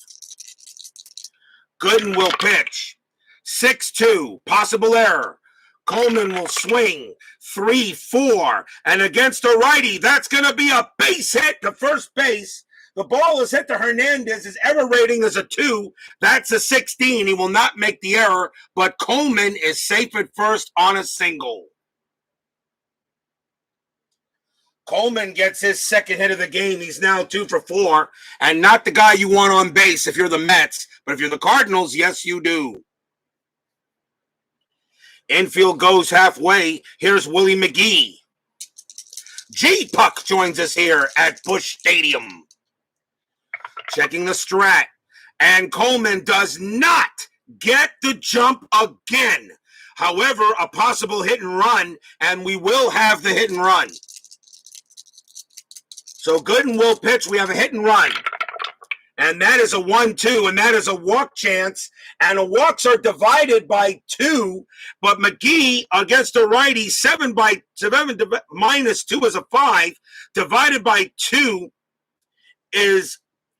Gooden will pitch. 6-2, possible error. Coleman will swing. 3-4, and against a righty, that's going to be a base hit to first base. The ball is hit to Hernandez. His error rating is a 2. That's a 16. He will not make the error, but Coleman is safe at first on a single. Coleman gets his second hit of the game. He's now 2 for 4, and not the guy you want on base if you're the Mets, but if you're the Cardinals, yes, you do. Infield goes halfway. Here's Willie McGee. G-Puck joins us here at Busch Stadium. Checking the strat. And Coleman does not get the jump again. However, a possible hit and run, and we will have the hit and run. So Gooden will pitch. We have a hit and run. And that is a 1-2, and that is a walk chance. And the walks are divided by 2, but McGee against a righty, 7 minus 2 is a 5. Divided by 2 is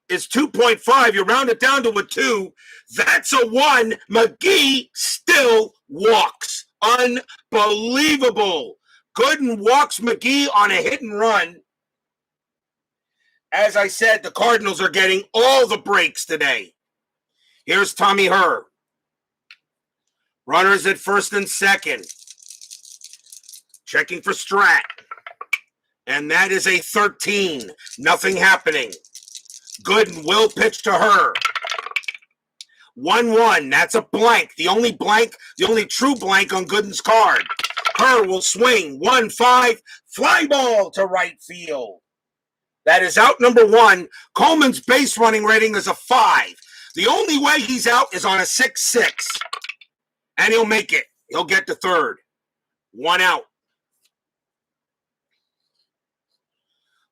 2.5. You round it down to a 2. That's a 1. McGee still walks. Unbelievable. Gooden walks McGee on a hit and run. As I said, the Cardinals are getting all the breaks today. Here's Tommy Herr. Runners at first and second. Checking for strat. And that is a 13. Nothing happening. Gooden will pitch to Herr. 1-1. That's a blank. The only true blank on Gooden's card. Herr will swing. 1-5. Fly ball to right field. That is out number 1. Coleman's base running rating is a 5. The only way he's out is on a 6-6. And he'll make it. He'll get to third. 1 out.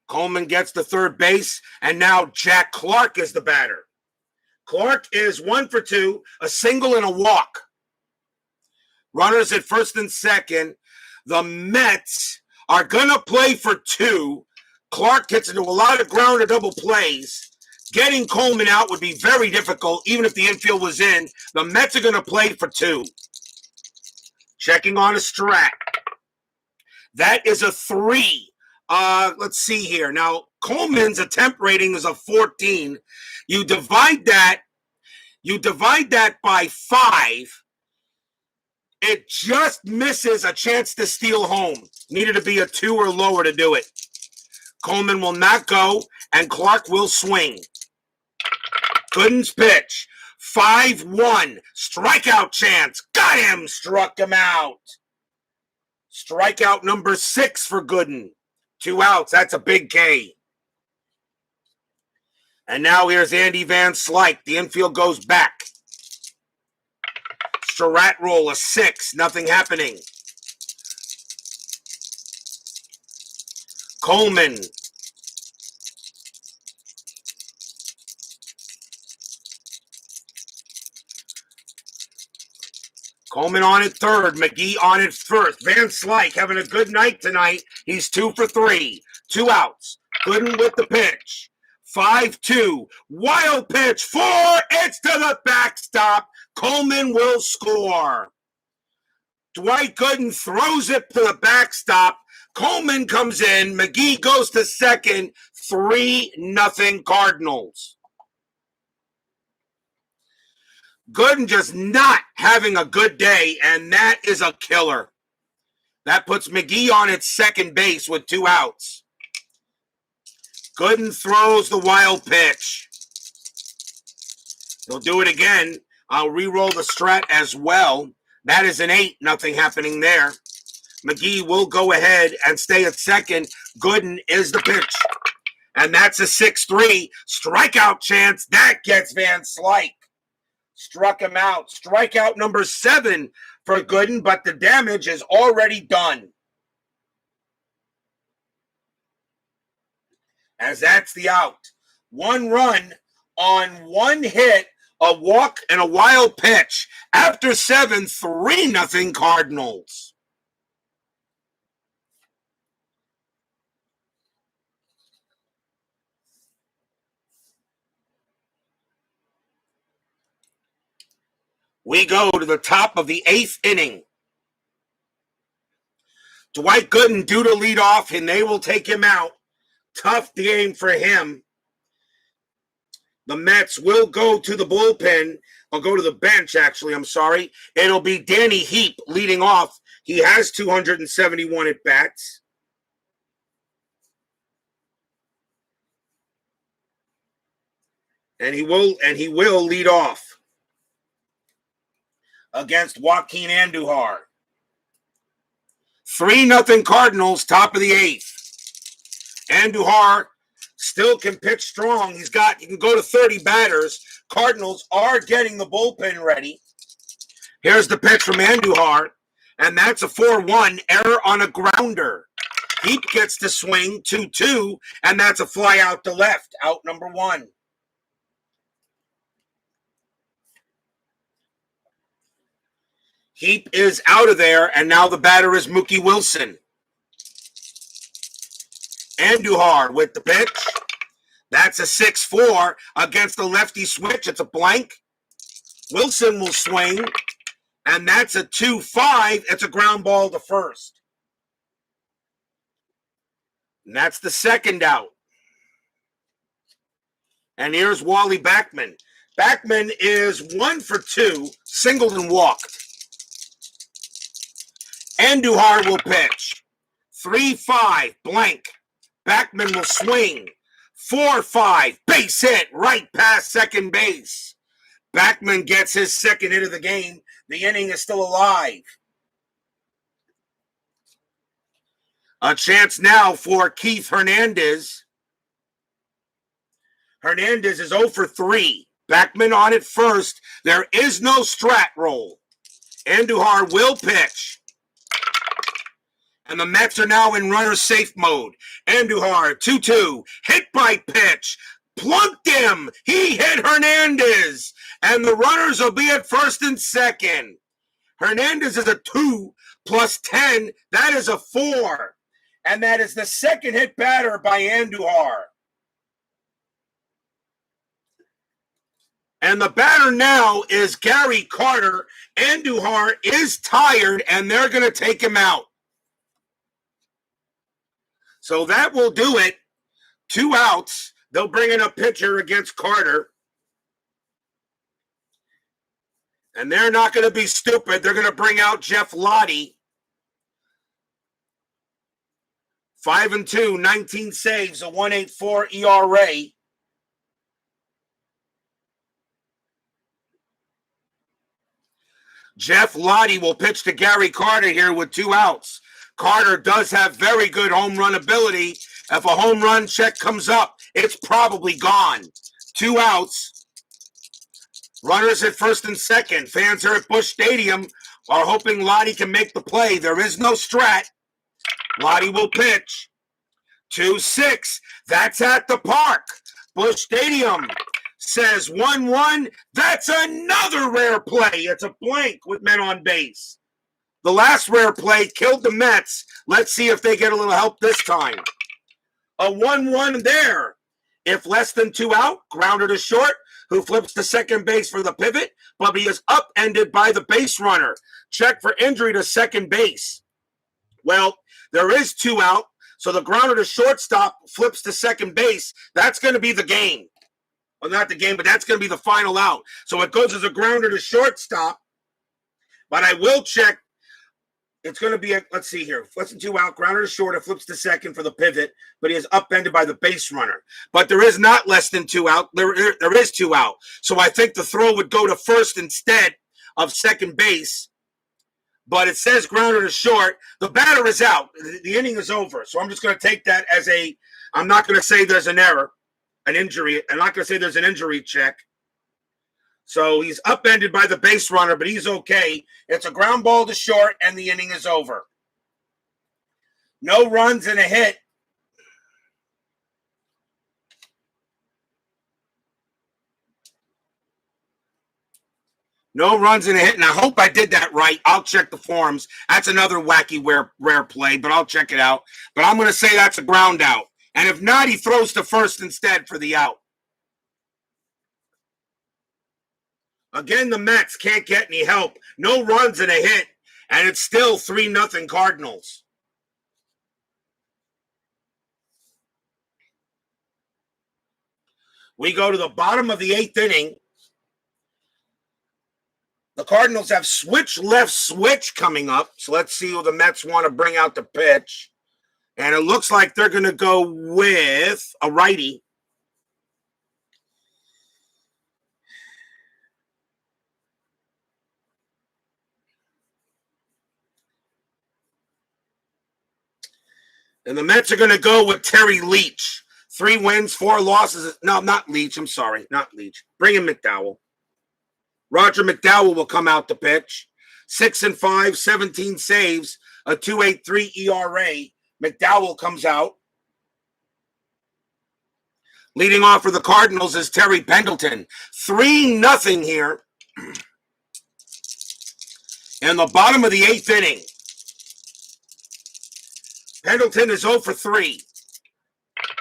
Coleman gets to third base, and now Jack Clark is the batter. Clark is 1 for 2, a single and a walk. Runners at first and second. The Mets are going to play for 2. Clark gets into a lot of ground or double plays. Getting Coleman out would be very difficult, even if the infield was in. The Mets are going to play for 2. Checking on a strat. That is a 3. Let's see here. Now, Coleman's attempt rating is a 14. You divide that by 5. It just misses a chance to steal home. Needed to be a 2 or lower to do it. Coleman will not go, and Clark will swing. Gooden's pitch. 5-1. Strikeout chance. Got him. Struck him out. Strikeout number 6 for Gooden. 2 outs. That's a big K. And now here's Andy Van Slyke. The infield goes back. Strat roll a 6. Nothing happening. Coleman. Coleman on at third. McGee on at first. Van Slyke having a good night tonight. He's 2 for 3. 2 outs. Gooden with the pitch. 5-2. Wild pitch. 4. It's to the backstop. Coleman will score. Dwight Gooden throws it to the backstop. Coleman comes in. McGee goes to second. 3-0 Cardinals. Gooden just not having a good day, and that is a killer. That puts McGee on at second base with 2 outs. Gooden throws the wild pitch. He'll do it again. I'll re-roll the strat as well. That is an 8. Nothing happening there. McGee will go ahead and stay at second. Gooden is the pitch. And that's a 6-3. Strikeout chance. That gets Van Slyke. Struck him out. Strikeout number 7 for Gooden, but the damage is already done. As that's the out. 1 run on 1 hit, a walk, and a wild pitch. After 7, 3-0 Cardinals. We go to the top of the 8th inning. Dwight Gooden due to lead off, and they will take him out. Tough game for him. The Mets will go to the bullpen. I'll go to the bench, actually. I'm sorry. It'll be Danny Heap leading off. He has 271 at-bats. And he will lead off against Joaquin Andujar. 3-0 Cardinals, top of the 8th. Andujar still can pitch strong. He can go to 30 batters. Cardinals are getting the bullpen ready. Here's the pitch from Andujar, and that's a 4-1 error on a grounder. Heap gets to swing 2-2, and that's a fly out to left, out number 1. Heap is out of there, and now the batter is Mookie Wilson. Andujar with the pitch. That's a 6-4 against the lefty switch. It's a blank. Wilson will swing, and that's a 2-5. It's a ground ball to first. And that's the second out. And here's Wally Backman. Backman is 1 for 2, singled and walked. Andujar will pitch. 3-5, blank. Backman will swing. 4-5, base hit, right past second base. Backman gets his second hit of the game. The inning is still alive. A chance now for Keith Hernandez. Hernandez is 0 for 3. Backman on at first. There is no strat roll. Andujar will pitch. And the Mets are now in runner safe mode. Andujar, 2-2, hit by pitch, plunked him. He hit Hernandez. And the runners will be at first and second. Hernandez is a 2 plus 10. That is a 4. And that is the second hit batter by Andujar. And the batter now is Gary Carter. Andujar is tired, and they're going to take him out. So that will do it. 2 outs. They'll bring in a pitcher against Carter. And they're not going to be stupid. They're going to bring out Jeff Lottie. 5-2, 19 saves, a 1.84 ERA. Jeff Lottie will pitch to Gary Carter here with 2 outs. Carter does have very good home run ability. If a home run check comes up, it's probably gone. 2 outs. Runners at first and second. Fans here at Busch Stadium are hoping Lottie can make the play. There is no strat. Lottie will pitch. 2-6. That's at the park. Busch Stadium says 1-1. That's another rare play. It's a blank with men on base. The last rare play killed the Mets. Let's see if they get a little help this time. A 1-1 there. If less than 2 out, grounder to short, who flips to second base for the pivot, but he is upended by the base runner. Check for injury to second base. Well, there is 2 out, so the grounder to shortstop flips to second base. That's going to be the game. Well, not the game, but that's going to be the final out. So it goes as a grounder to shortstop, but I will check. It's going to be, let's see here, less than 2 out, grounder to short, it flips to second for the pivot, but he is upended by the base runner. But there is not less than 2 out. There is 2 out. So I think the throw would go to first instead of second base. But it says grounder to short. The batter is out. The inning is over. So I'm just going to take that as I'm not going to say there's an error, an injury. I'm not going to say there's an injury check. So he's upended by the base runner, but he's okay. It's a ground ball to short, and the inning is over. No runs and a hit. No runs and a hit, and I hope I did that right. I'll check the forms. That's another wacky rare play, but I'll check it out. But I'm going to say that's a ground out. And if not, he throws to first instead for the out. Again, the Mets can't get any help. No runs and a hit, and it's still 3-0 Cardinals. We go to the bottom of the 8th inning. The Cardinals have switch left switch coming up, so let's see who the Mets want to bring out the pitch. And it looks like they're going to go with a righty. And the Mets are going to go with Terry Leach. 3 wins, 4 losses. No, not Leach. I'm sorry. Not Leach. Bring in McDowell. Roger McDowell will come out to pitch. 6-5, 17 saves, a 2.83 ERA. McDowell comes out. Leading off for the Cardinals is Terry Pendleton. 3-0 here. In the bottom of the 8th inning. Pendleton is 0 for 3.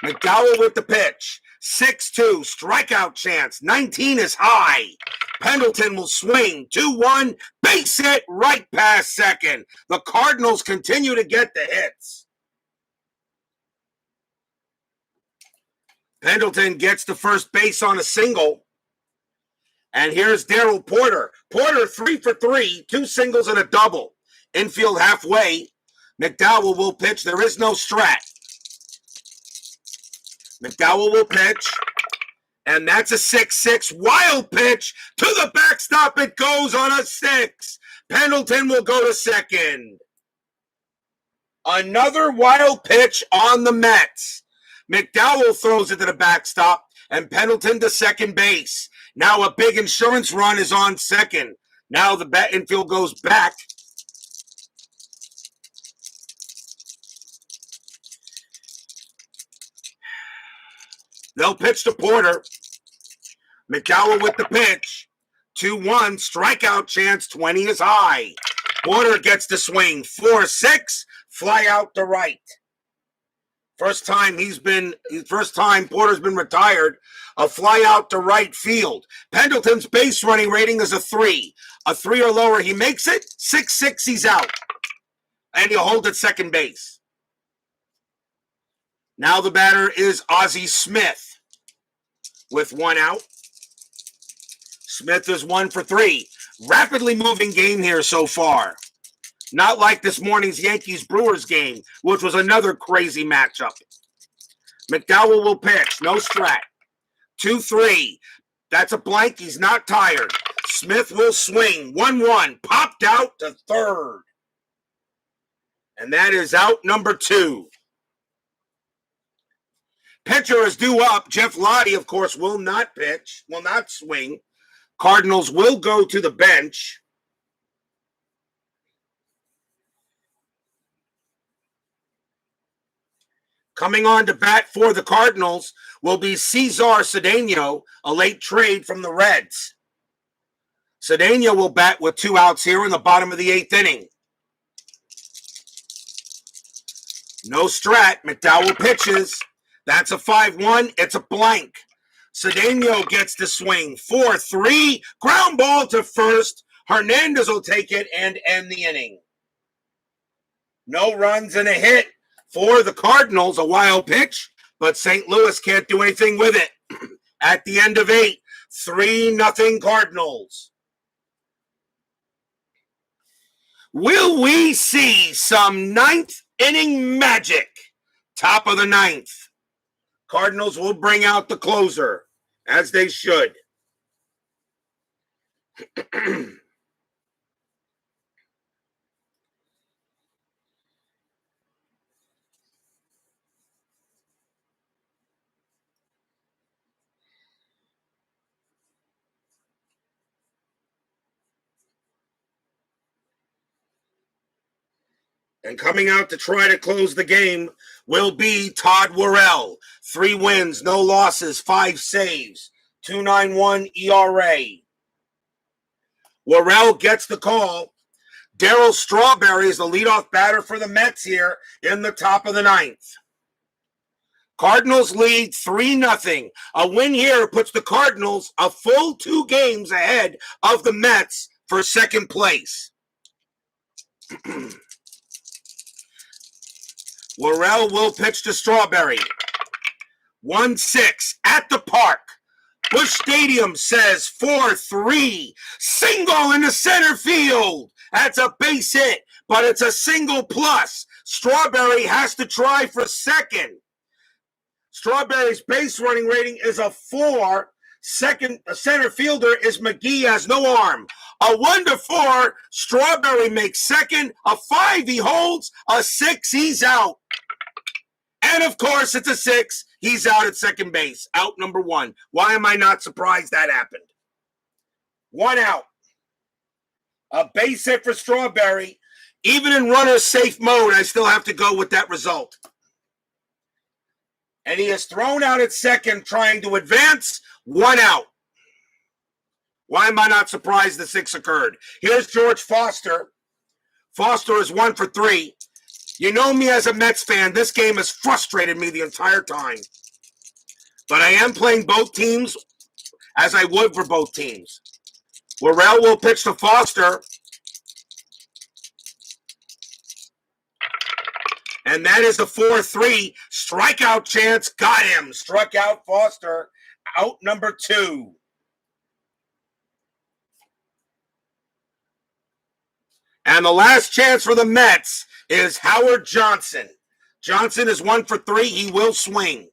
McDowell with the pitch. 6-2, strikeout chance. 19 is high. Pendleton will swing. 2-1, base hit right past second. The Cardinals continue to get the hits. Pendleton gets to first base on a single. And here's Darryl Porter. Porter 3 for 3, 2 singles and a double. Infield halfway. McDowell will pitch. There is no strat. McDowell will pitch. And that's a 6-6 wild pitch to the backstop. It goes on a 6. Pendleton will go to second. Another wild pitch on the Mets. McDowell throws it to the backstop and Pendleton to second base. Now a big insurance run is on second. Now the infield goes back. They'll pitch to Porter. McDowell with the pitch. 2-1, strikeout chance, 20 is high. Porter gets the swing. 4-6, fly out to right. First time Porter's been retired. A fly out to right field. Pendleton's base running rating is a 3. A 3 or lower, he makes it. 6-6, he's out. And he'll hold at second base. Now the batter is Ozzie Smith with 1 out. Smith is 1 for 3. Rapidly moving game here so far. Not like this morning's Yankees-Brewers game, which was another crazy matchup. McDowell will pitch. No strat. 2-3. That's a blank. He's not tired. Smith will swing. 1-1. Popped out to third. And that is out number 2. Pitcher is due up. Jeff Lottie, of course, will not pitch, will not swing. Cardinals will go to the bench. Coming on to bat for the Cardinals will be Cesar Cedeno, a late trade from the Reds. Cedeno will bat with 2 outs here in the bottom of the 8th inning. No Strat. McDowell pitches. That's a 5-1. It's a blank. Cedeno gets the swing. 4-3. Ground ball to first. Hernandez will take it and end the inning. No runs and a hit for the Cardinals. A wild pitch, but St. Louis can't do anything with it. At the end of 8, 3-0 Cardinals. Will we see some 9th inning magic? Top of the 9th. Cardinals will bring out the closer, as they should. And coming out to try to close the game will be Todd Worrell. 3 wins, no losses, 5 saves, 2.91 ERA. Worrell gets the call. Darryl Strawberry is the leadoff batter for the Mets here in the top of the 9th. Cardinals lead 3-0. A win here puts the Cardinals a full 2 games ahead of the Mets for second place. Worrell will pitch to Strawberry. 1-6 at the park. Busch Stadium says 4-3. Single into center field. That's a base hit, but it's a single plus. Strawberry has to try for second. Strawberry's base running rating is a 4. A center fielder is McGee, has no arm. A 1-4, Strawberry makes second. A 5, he holds. A 6, he's out. And of course, it's a 6. He's out at second base. Out number 1. Why am I not surprised that happened? 1 out. A base hit for Strawberry. Even in runner safe mode, I still have to go with that result. And he is thrown out at second, trying to advance. 1 out. Why am I not surprised the 6 occurred? Here's George Foster. Foster is 1 for 3. You know me as a Mets fan. This game has frustrated me the entire time. But I am playing both teams as I would for both teams. Worrell will pitch to Foster. And that is the 4-3. Strikeout chance. Got him. Struck out Foster. Out number 2. And the last chance for the Mets is Howard Johnson. Johnson is 1 for 3. He will swing.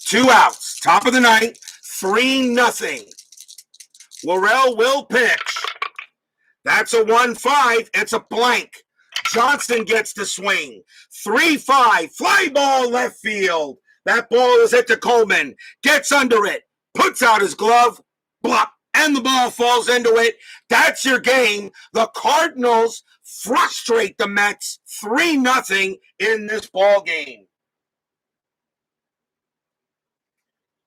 2 outs. Top of the 9th. 3-0. Worrell will pitch. That's a 1-5. It's a blank. Johnson gets the swing. 3-5. Fly ball left field. That ball is hit to Coleman. Gets under it. Puts out his glove. Blop. And the ball falls into it. That's your game. The Cardinals frustrate the Mets 3-0 in this ball game.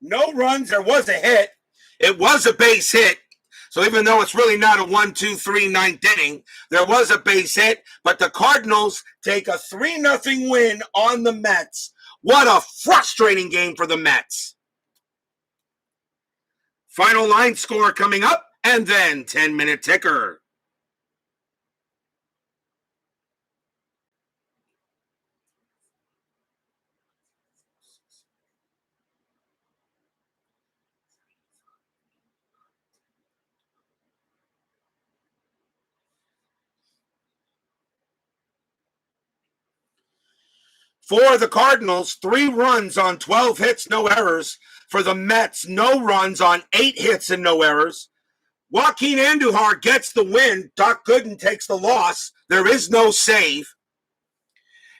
No runs. There was a hit. It was a base hit. So even though it's really not a 1-2-3 9th inning, there was a base hit. But the Cardinals take a 3-0 win on the Mets. What a frustrating game for the Mets. Final line score coming up, and then 10-minute ticker. For the Cardinals, 3 runs on 12 hits, no errors. For the Mets, no runs on 8 hits and no errors. Joaquin Andujar gets the win. Doc Gooden takes the loss. There is no save.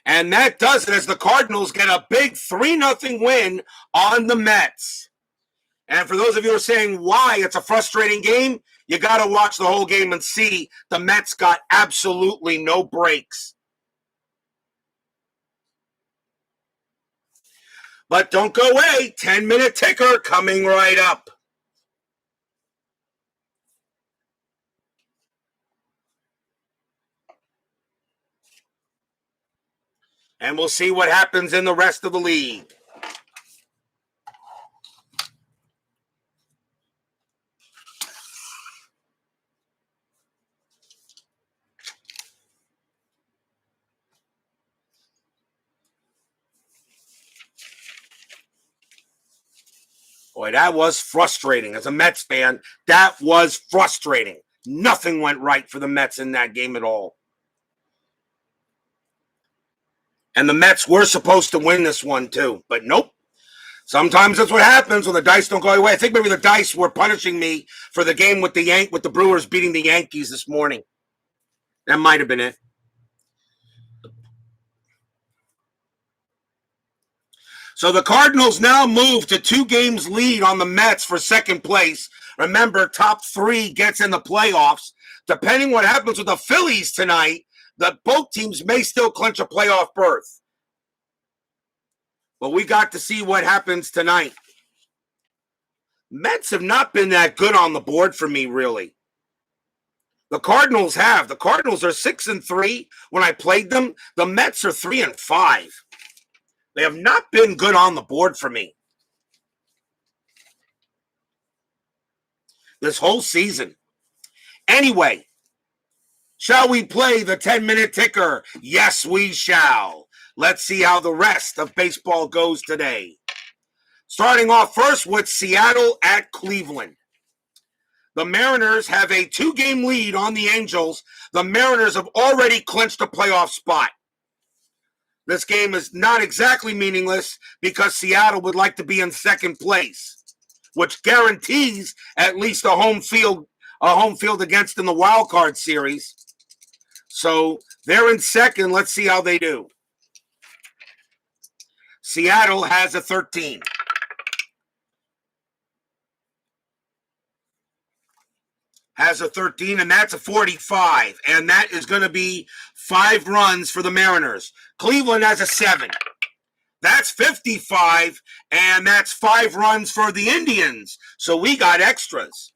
And that does it as the Cardinals get a big 3-0 win on the Mets. And for those of you who are saying why it's a frustrating game, you got to watch the whole game and see the Mets got absolutely no breaks. But don't go away. 10-minute ticker coming right up. And we'll see what happens in the rest of the league. Boy, that was frustrating. As a Mets fan, that was frustrating. Nothing went right for the Mets in that game at all. And the Mets were supposed to win this one too, but nope. Sometimes that's what happens when the dice don't go away. I think maybe the dice were punishing me for the game with the Brewers beating the Yankees this morning. That might have been it. So the Cardinals now move to 2 games lead on the Mets for second place. Remember, top 3 gets in the playoffs. Depending what happens with the Phillies tonight, both teams may still clinch a playoff berth. But we got to see what happens tonight. Mets have not been that good on the board for me, really. The Cardinals have. The Cardinals are 6-3 when I played them. The Mets are 3-5. They have not been good on the board for me this whole season. Anyway, shall we play the 10-minute ticker? Yes, we shall. Let's see how the rest of baseball goes today. Starting off first with Seattle at Cleveland. The Mariners have a 2-game lead on the Angels. The Mariners have already clinched a playoff spot. This game is not exactly meaningless because Seattle would like to be in second place, which guarantees at least a home field against in the wild card series. So they're in second. Let's see how they do. Seattle has a 13. Has a 13, and that's a 45. And that is going to be 5 runs for the Mariners. Cleveland has a 7. That's 55, and that's 5 runs for the Indians. So we got extras.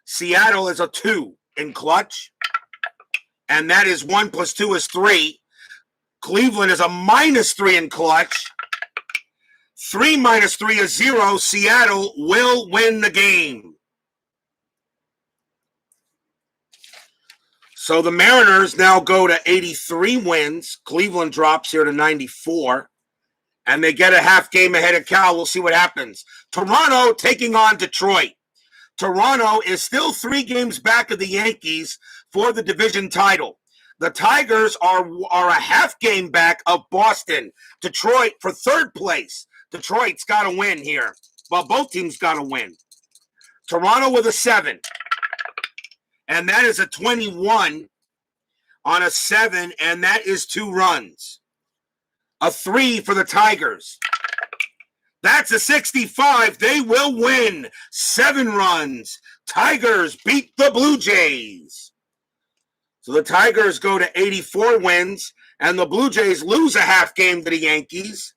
Seattle is a 2 in clutch, and that is 1 plus 2 is 3. Cleveland is a -3 in clutch. 3 minus 3 is 0. Seattle will win the game. So the Mariners now go to 83 wins. Cleveland drops here to 94. And they get a half game ahead of Cal. We'll see what happens. Toronto taking on Detroit. Toronto is still 3 games back of the Yankees for the division title. The Tigers are a half game back of Boston. Detroit for 3rd place. Detroit's got to win here. Well, both teams got to win. Toronto with a 7. And that is a 21 on a 7, and that is 2 runs. A 3 for the Tigers. That's a 65. They will win. 7 runs. Tigers beat the Blue Jays. So the Tigers go to 84 wins, and the Blue Jays lose a half game to the Yankees.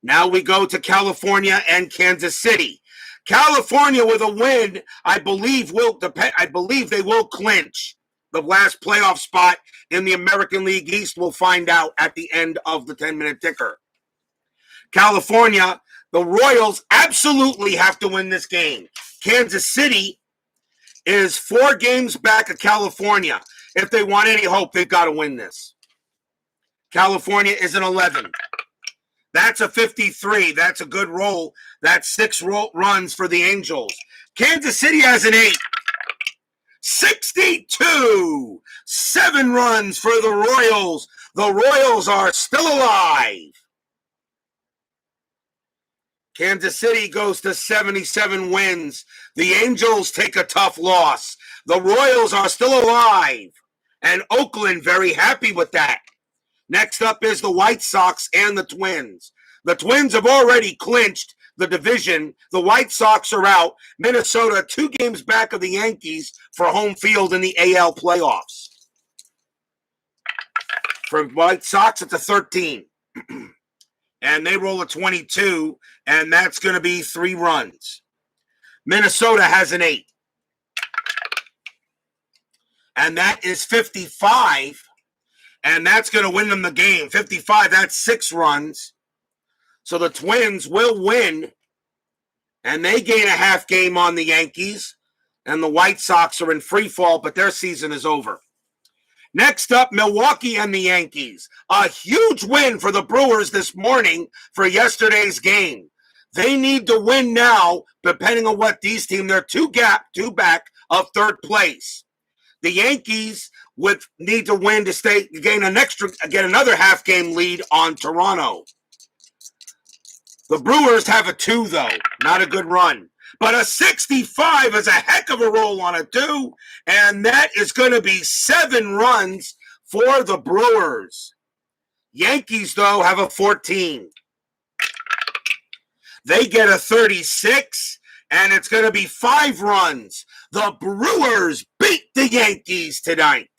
Now we go to California and Kansas City. California with a win, I believe they will clinch the last playoff spot in the American League East. We'll find out at the end of the 10-minute ticker. California, the Royals absolutely have to win this game. Kansas City is 4 games back of California. If they want any hope, they've got to win this. California is an 11. That's a 53. That's a good roll. That's 6 runs for the Angels. Kansas City has an 8. 62. 7 runs for the Royals. The Royals are still alive. Kansas City goes to 77 wins. The Angels take a tough loss. The Royals are still alive. And Oakland very happy with that. Next up is the White Sox and the Twins. The Twins have already clinched the division. The White Sox are out. Minnesota 2 games back of the Yankees for home field in the AL playoffs. For White Sox, it's a 13. And they roll a 22, and that's going to be 3 runs. Minnesota has an 8. And that is 55. And that's going to win them the game. 55, that's 6 runs. So the Twins will win. And they gain a half game on the Yankees. And the White Sox are in free fall, but their season is over. Next up, Milwaukee and the Yankees. A huge win for the Brewers this morning for yesterday's game. They need to win now, depending on what these teams, they're 2 back of 3rd place. The Yankees would need to win to get another half game lead on Toronto. The Brewers have a 2, though. Not a good run. But a 65 is a heck of a roll on a 2, and that is going to be 7 runs for the Brewers. Yankees, though, have a 14. They get a 36, and it's going to be 5 runs. The Brewers beat the Yankees tonight.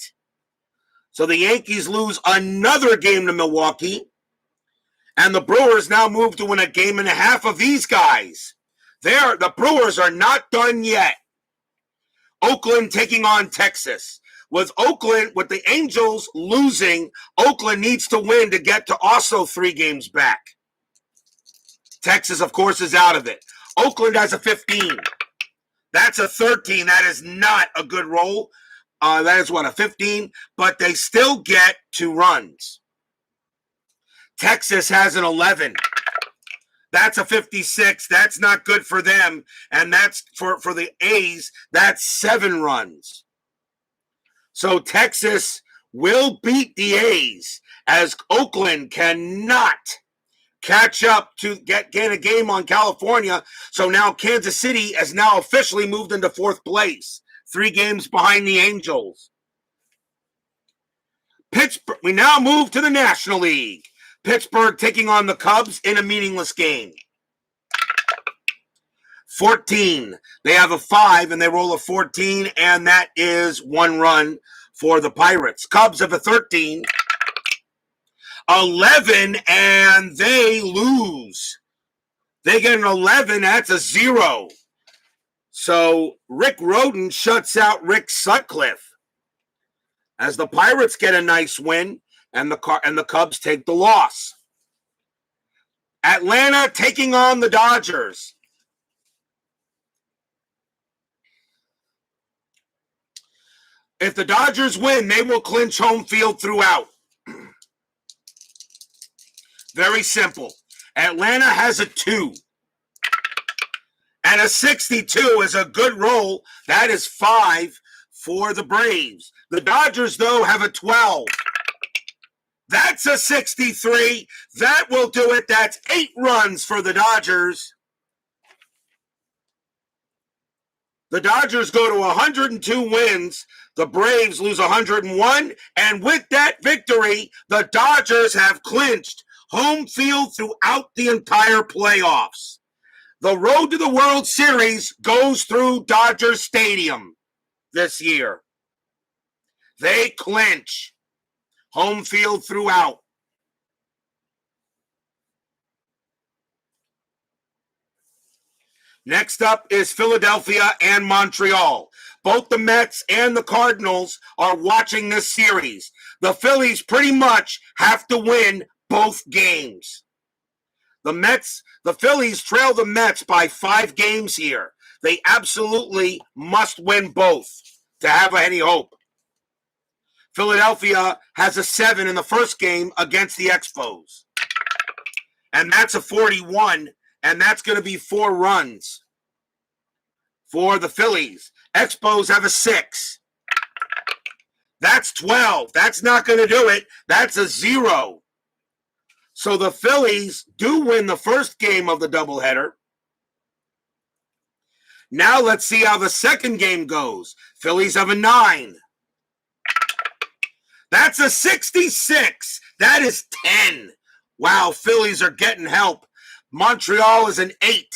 So the Yankees lose another game to Milwaukee, and the Brewers now move to win a game and a half of these guys. The Brewers are not done yet. Oakland taking on Texas. With the Angels losing, Oakland needs to win to get to also 3 games back. Texas, of course, is out of it. Oakland has a 15. That's a 13. That is not a good roll. That is a 15, but they still get 2 runs. Texas has an 11. That's a 56. That's not good for them. And that's for the A's, that's 7 runs. So Texas will beat the A's as Oakland cannot catch up to gain a game on California. So now Kansas City has now officially moved into 4th place, 3 games behind the Angels. Pittsburgh, we now move to the National League. Pittsburgh taking on the Cubs in a meaningless game. 14. They have a 5 and they roll a 14, and that is 1 run for the Pirates. Cubs have a 13. 11, and they lose. They get an 11, that's a 0. So Rick Rhoden shuts out Rick Sutcliffe as the Pirates get a nice win. And the Cubs take the loss. Atlanta taking on the Dodgers. If the Dodgers win, they will clinch home field throughout. Very simple. Atlanta has a 2. And a 62 is a good roll. That is 5 for the Braves. The Dodgers, though, have a 12. That's a 63. That will do it. That's 8 runs for the Dodgers. The Dodgers go to 102 wins. The Braves lose 101. And with that victory, the Dodgers have clinched home field throughout the entire playoffs. The road to the World Series goes through Dodger Stadium this year. They clinch home field throughout. Next up is Philadelphia and Montreal. Both the Mets and the Cardinals are watching this series. The Phillies pretty much have to win both games. The Phillies trail the Mets by 5 games here. They absolutely must win both to have any hope. Philadelphia has a 7 in the first game against the Expos. And that's a 41, and that's going to be 4 runs for the Phillies. Expos have a 6. That's 12. That's not going to do it. That's a 0. So the Phillies do win the first game of the doubleheader. Now let's see how the second game goes. Phillies have a 9. That's a 66. That is 10. Wow, Phillies are getting help. Montreal is an 8.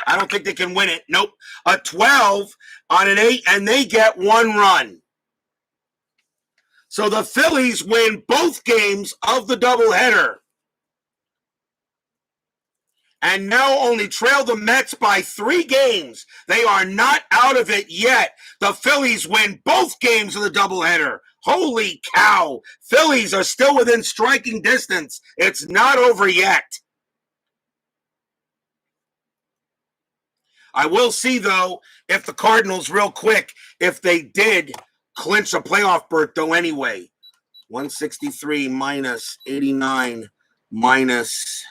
I don't think they can win it. Nope. A 12 on an 8, and they get 1 run. So the Phillies win both games of the doubleheader. And now only trail the Mets by 3 games. They are not out of it yet. The Phillies win both games of the doubleheader. Holy cow. Phillies are still within striking distance. It's not over yet. I will see, though, if the Cardinals, real quick, if they did clinch a playoff berth, though, anyway. 163 minus 89 minus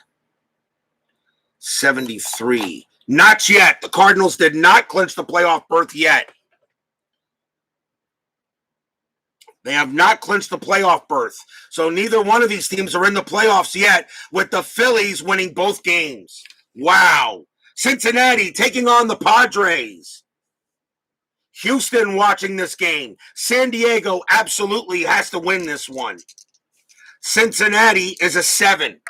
73. Not yet. The Cardinals did not clinch the playoff berth yet. They have not clinched the playoff berth. So neither one of these teams are in the playoffs yet, with the Phillies winning both games. Wow. Cincinnati taking on the Padres. Houston watching this game. San Diego absolutely has to win this one. Cincinnati is a 7.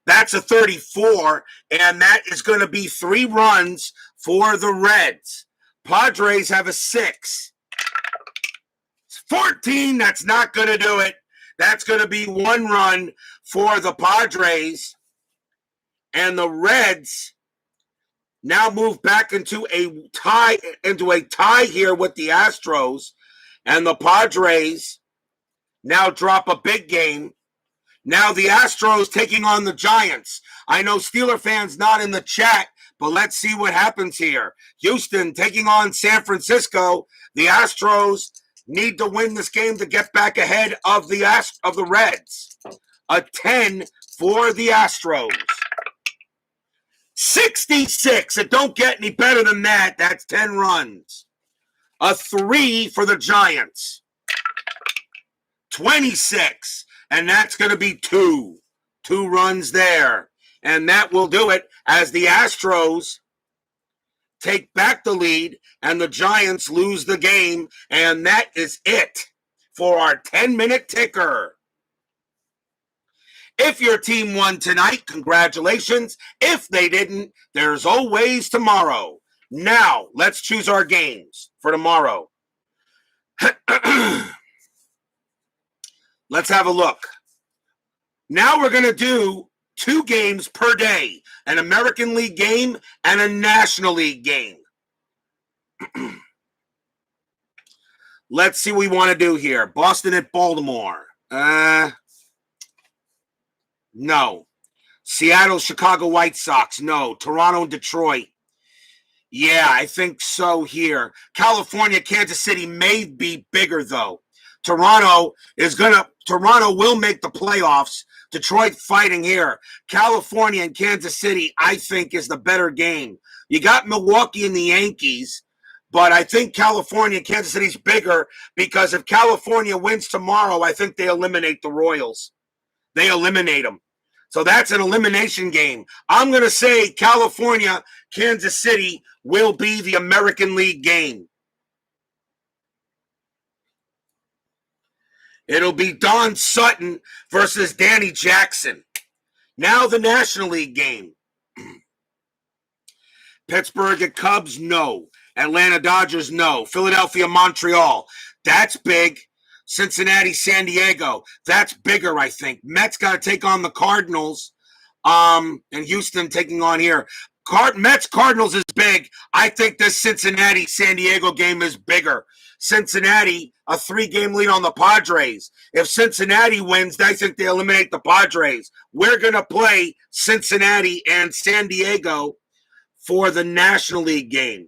That's a 34, and that is going to be 3 runs for the Reds. Padres have a 6. 14, that's not going to do it. That's going to be 1 run for the Padres. And the Reds now move back into a tie here with the Astros. And the Padres now drop a big game. Now the Astros taking on the Giants. I know Steeler fans not in the chat, but let's see what happens here. Houston taking on San Francisco. The Astros need to win this game to get back ahead of the Reds. A 10 for the Astros. 66. It don't get any better than that. That's 10 runs. A 3 for the Giants. 26. And that's going to be 2. 2 runs there. And that will do it as the Astros take back the lead and the Giants lose the game. And that is it for our 10-minute ticker. If your team won tonight, congratulations. If they didn't, there's always tomorrow. Now, let's choose our games for tomorrow. Let's have a look. Now we're going to do 2 games per day, an American League game and a National League game. Let's see what we want to do here. Boston at Baltimore. No. Seattle, Chicago White Sox. No. Toronto, Detroit. Yeah, I think so here. California, Kansas City may be bigger, though. Toronto will make the playoffs. Detroit fighting here. California and Kansas City, I think, is the better game. You got Milwaukee and the Yankees, but I think California and Kansas City's bigger because if California wins tomorrow, I think they eliminate the Royals. They eliminate them. So that's an elimination game. I'm going to say California, Kansas City will be the American League game. It'll be Don Sutton versus Danny Jackson. Now the National League game. Pittsburgh at Cubs, no. Atlanta Dodgers, no. Philadelphia, Montreal. That's big. Cincinnati, San Diego. That's bigger, I think. Mets got to take on the Cardinals. And Houston taking on here. Mets, Cardinals is big. I think this Cincinnati, San Diego game is bigger. Cincinnati, a 3-game lead on the Padres. If Cincinnati wins, I think they eliminate the Padres. We're going to play Cincinnati and San Diego for the National League game.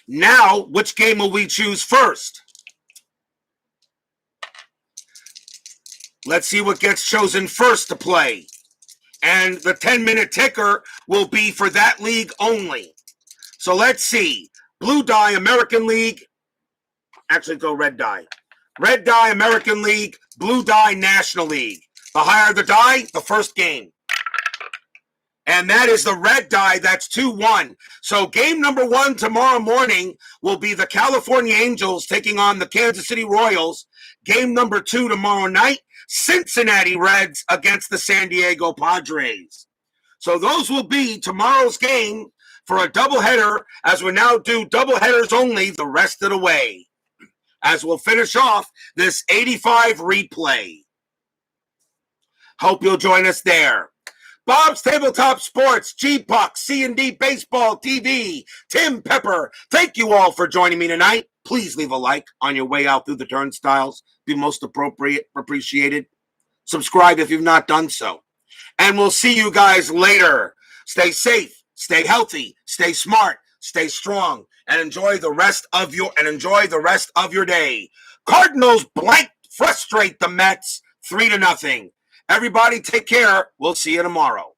Now, which game will we choose first? Let's see what gets chosen first to play. And the 10-minute ticker will be for that league only. So let's see. Blue die, American League. Actually, go red die. Red die, American League. Blue die, National League. The higher the die, the first game. And that is the red die. That's 2-1. So game number 1 tomorrow morning will be the California Angels taking on the Kansas City Royals. Game number 2 tomorrow night, Cincinnati Reds against the San Diego Padres. So those will be tomorrow's game for a doubleheader, as we now do doubleheaders only the rest of the way, as we'll finish off this 85 replay. Hope you'll join us there. Bob's Tabletop Sports, G-Puck, C&D Baseball TV, Tim Pepper. Thank you all for joining me tonight. Please leave a like on your way out through the turnstiles. Be most appreciated. Subscribe if you've not done so. And we'll see you guys later. Stay safe, stay healthy, stay smart, stay strong, and enjoy the rest of your day. Cardinals frustrate the Mets 3-0. Everybody take care. We'll see you tomorrow.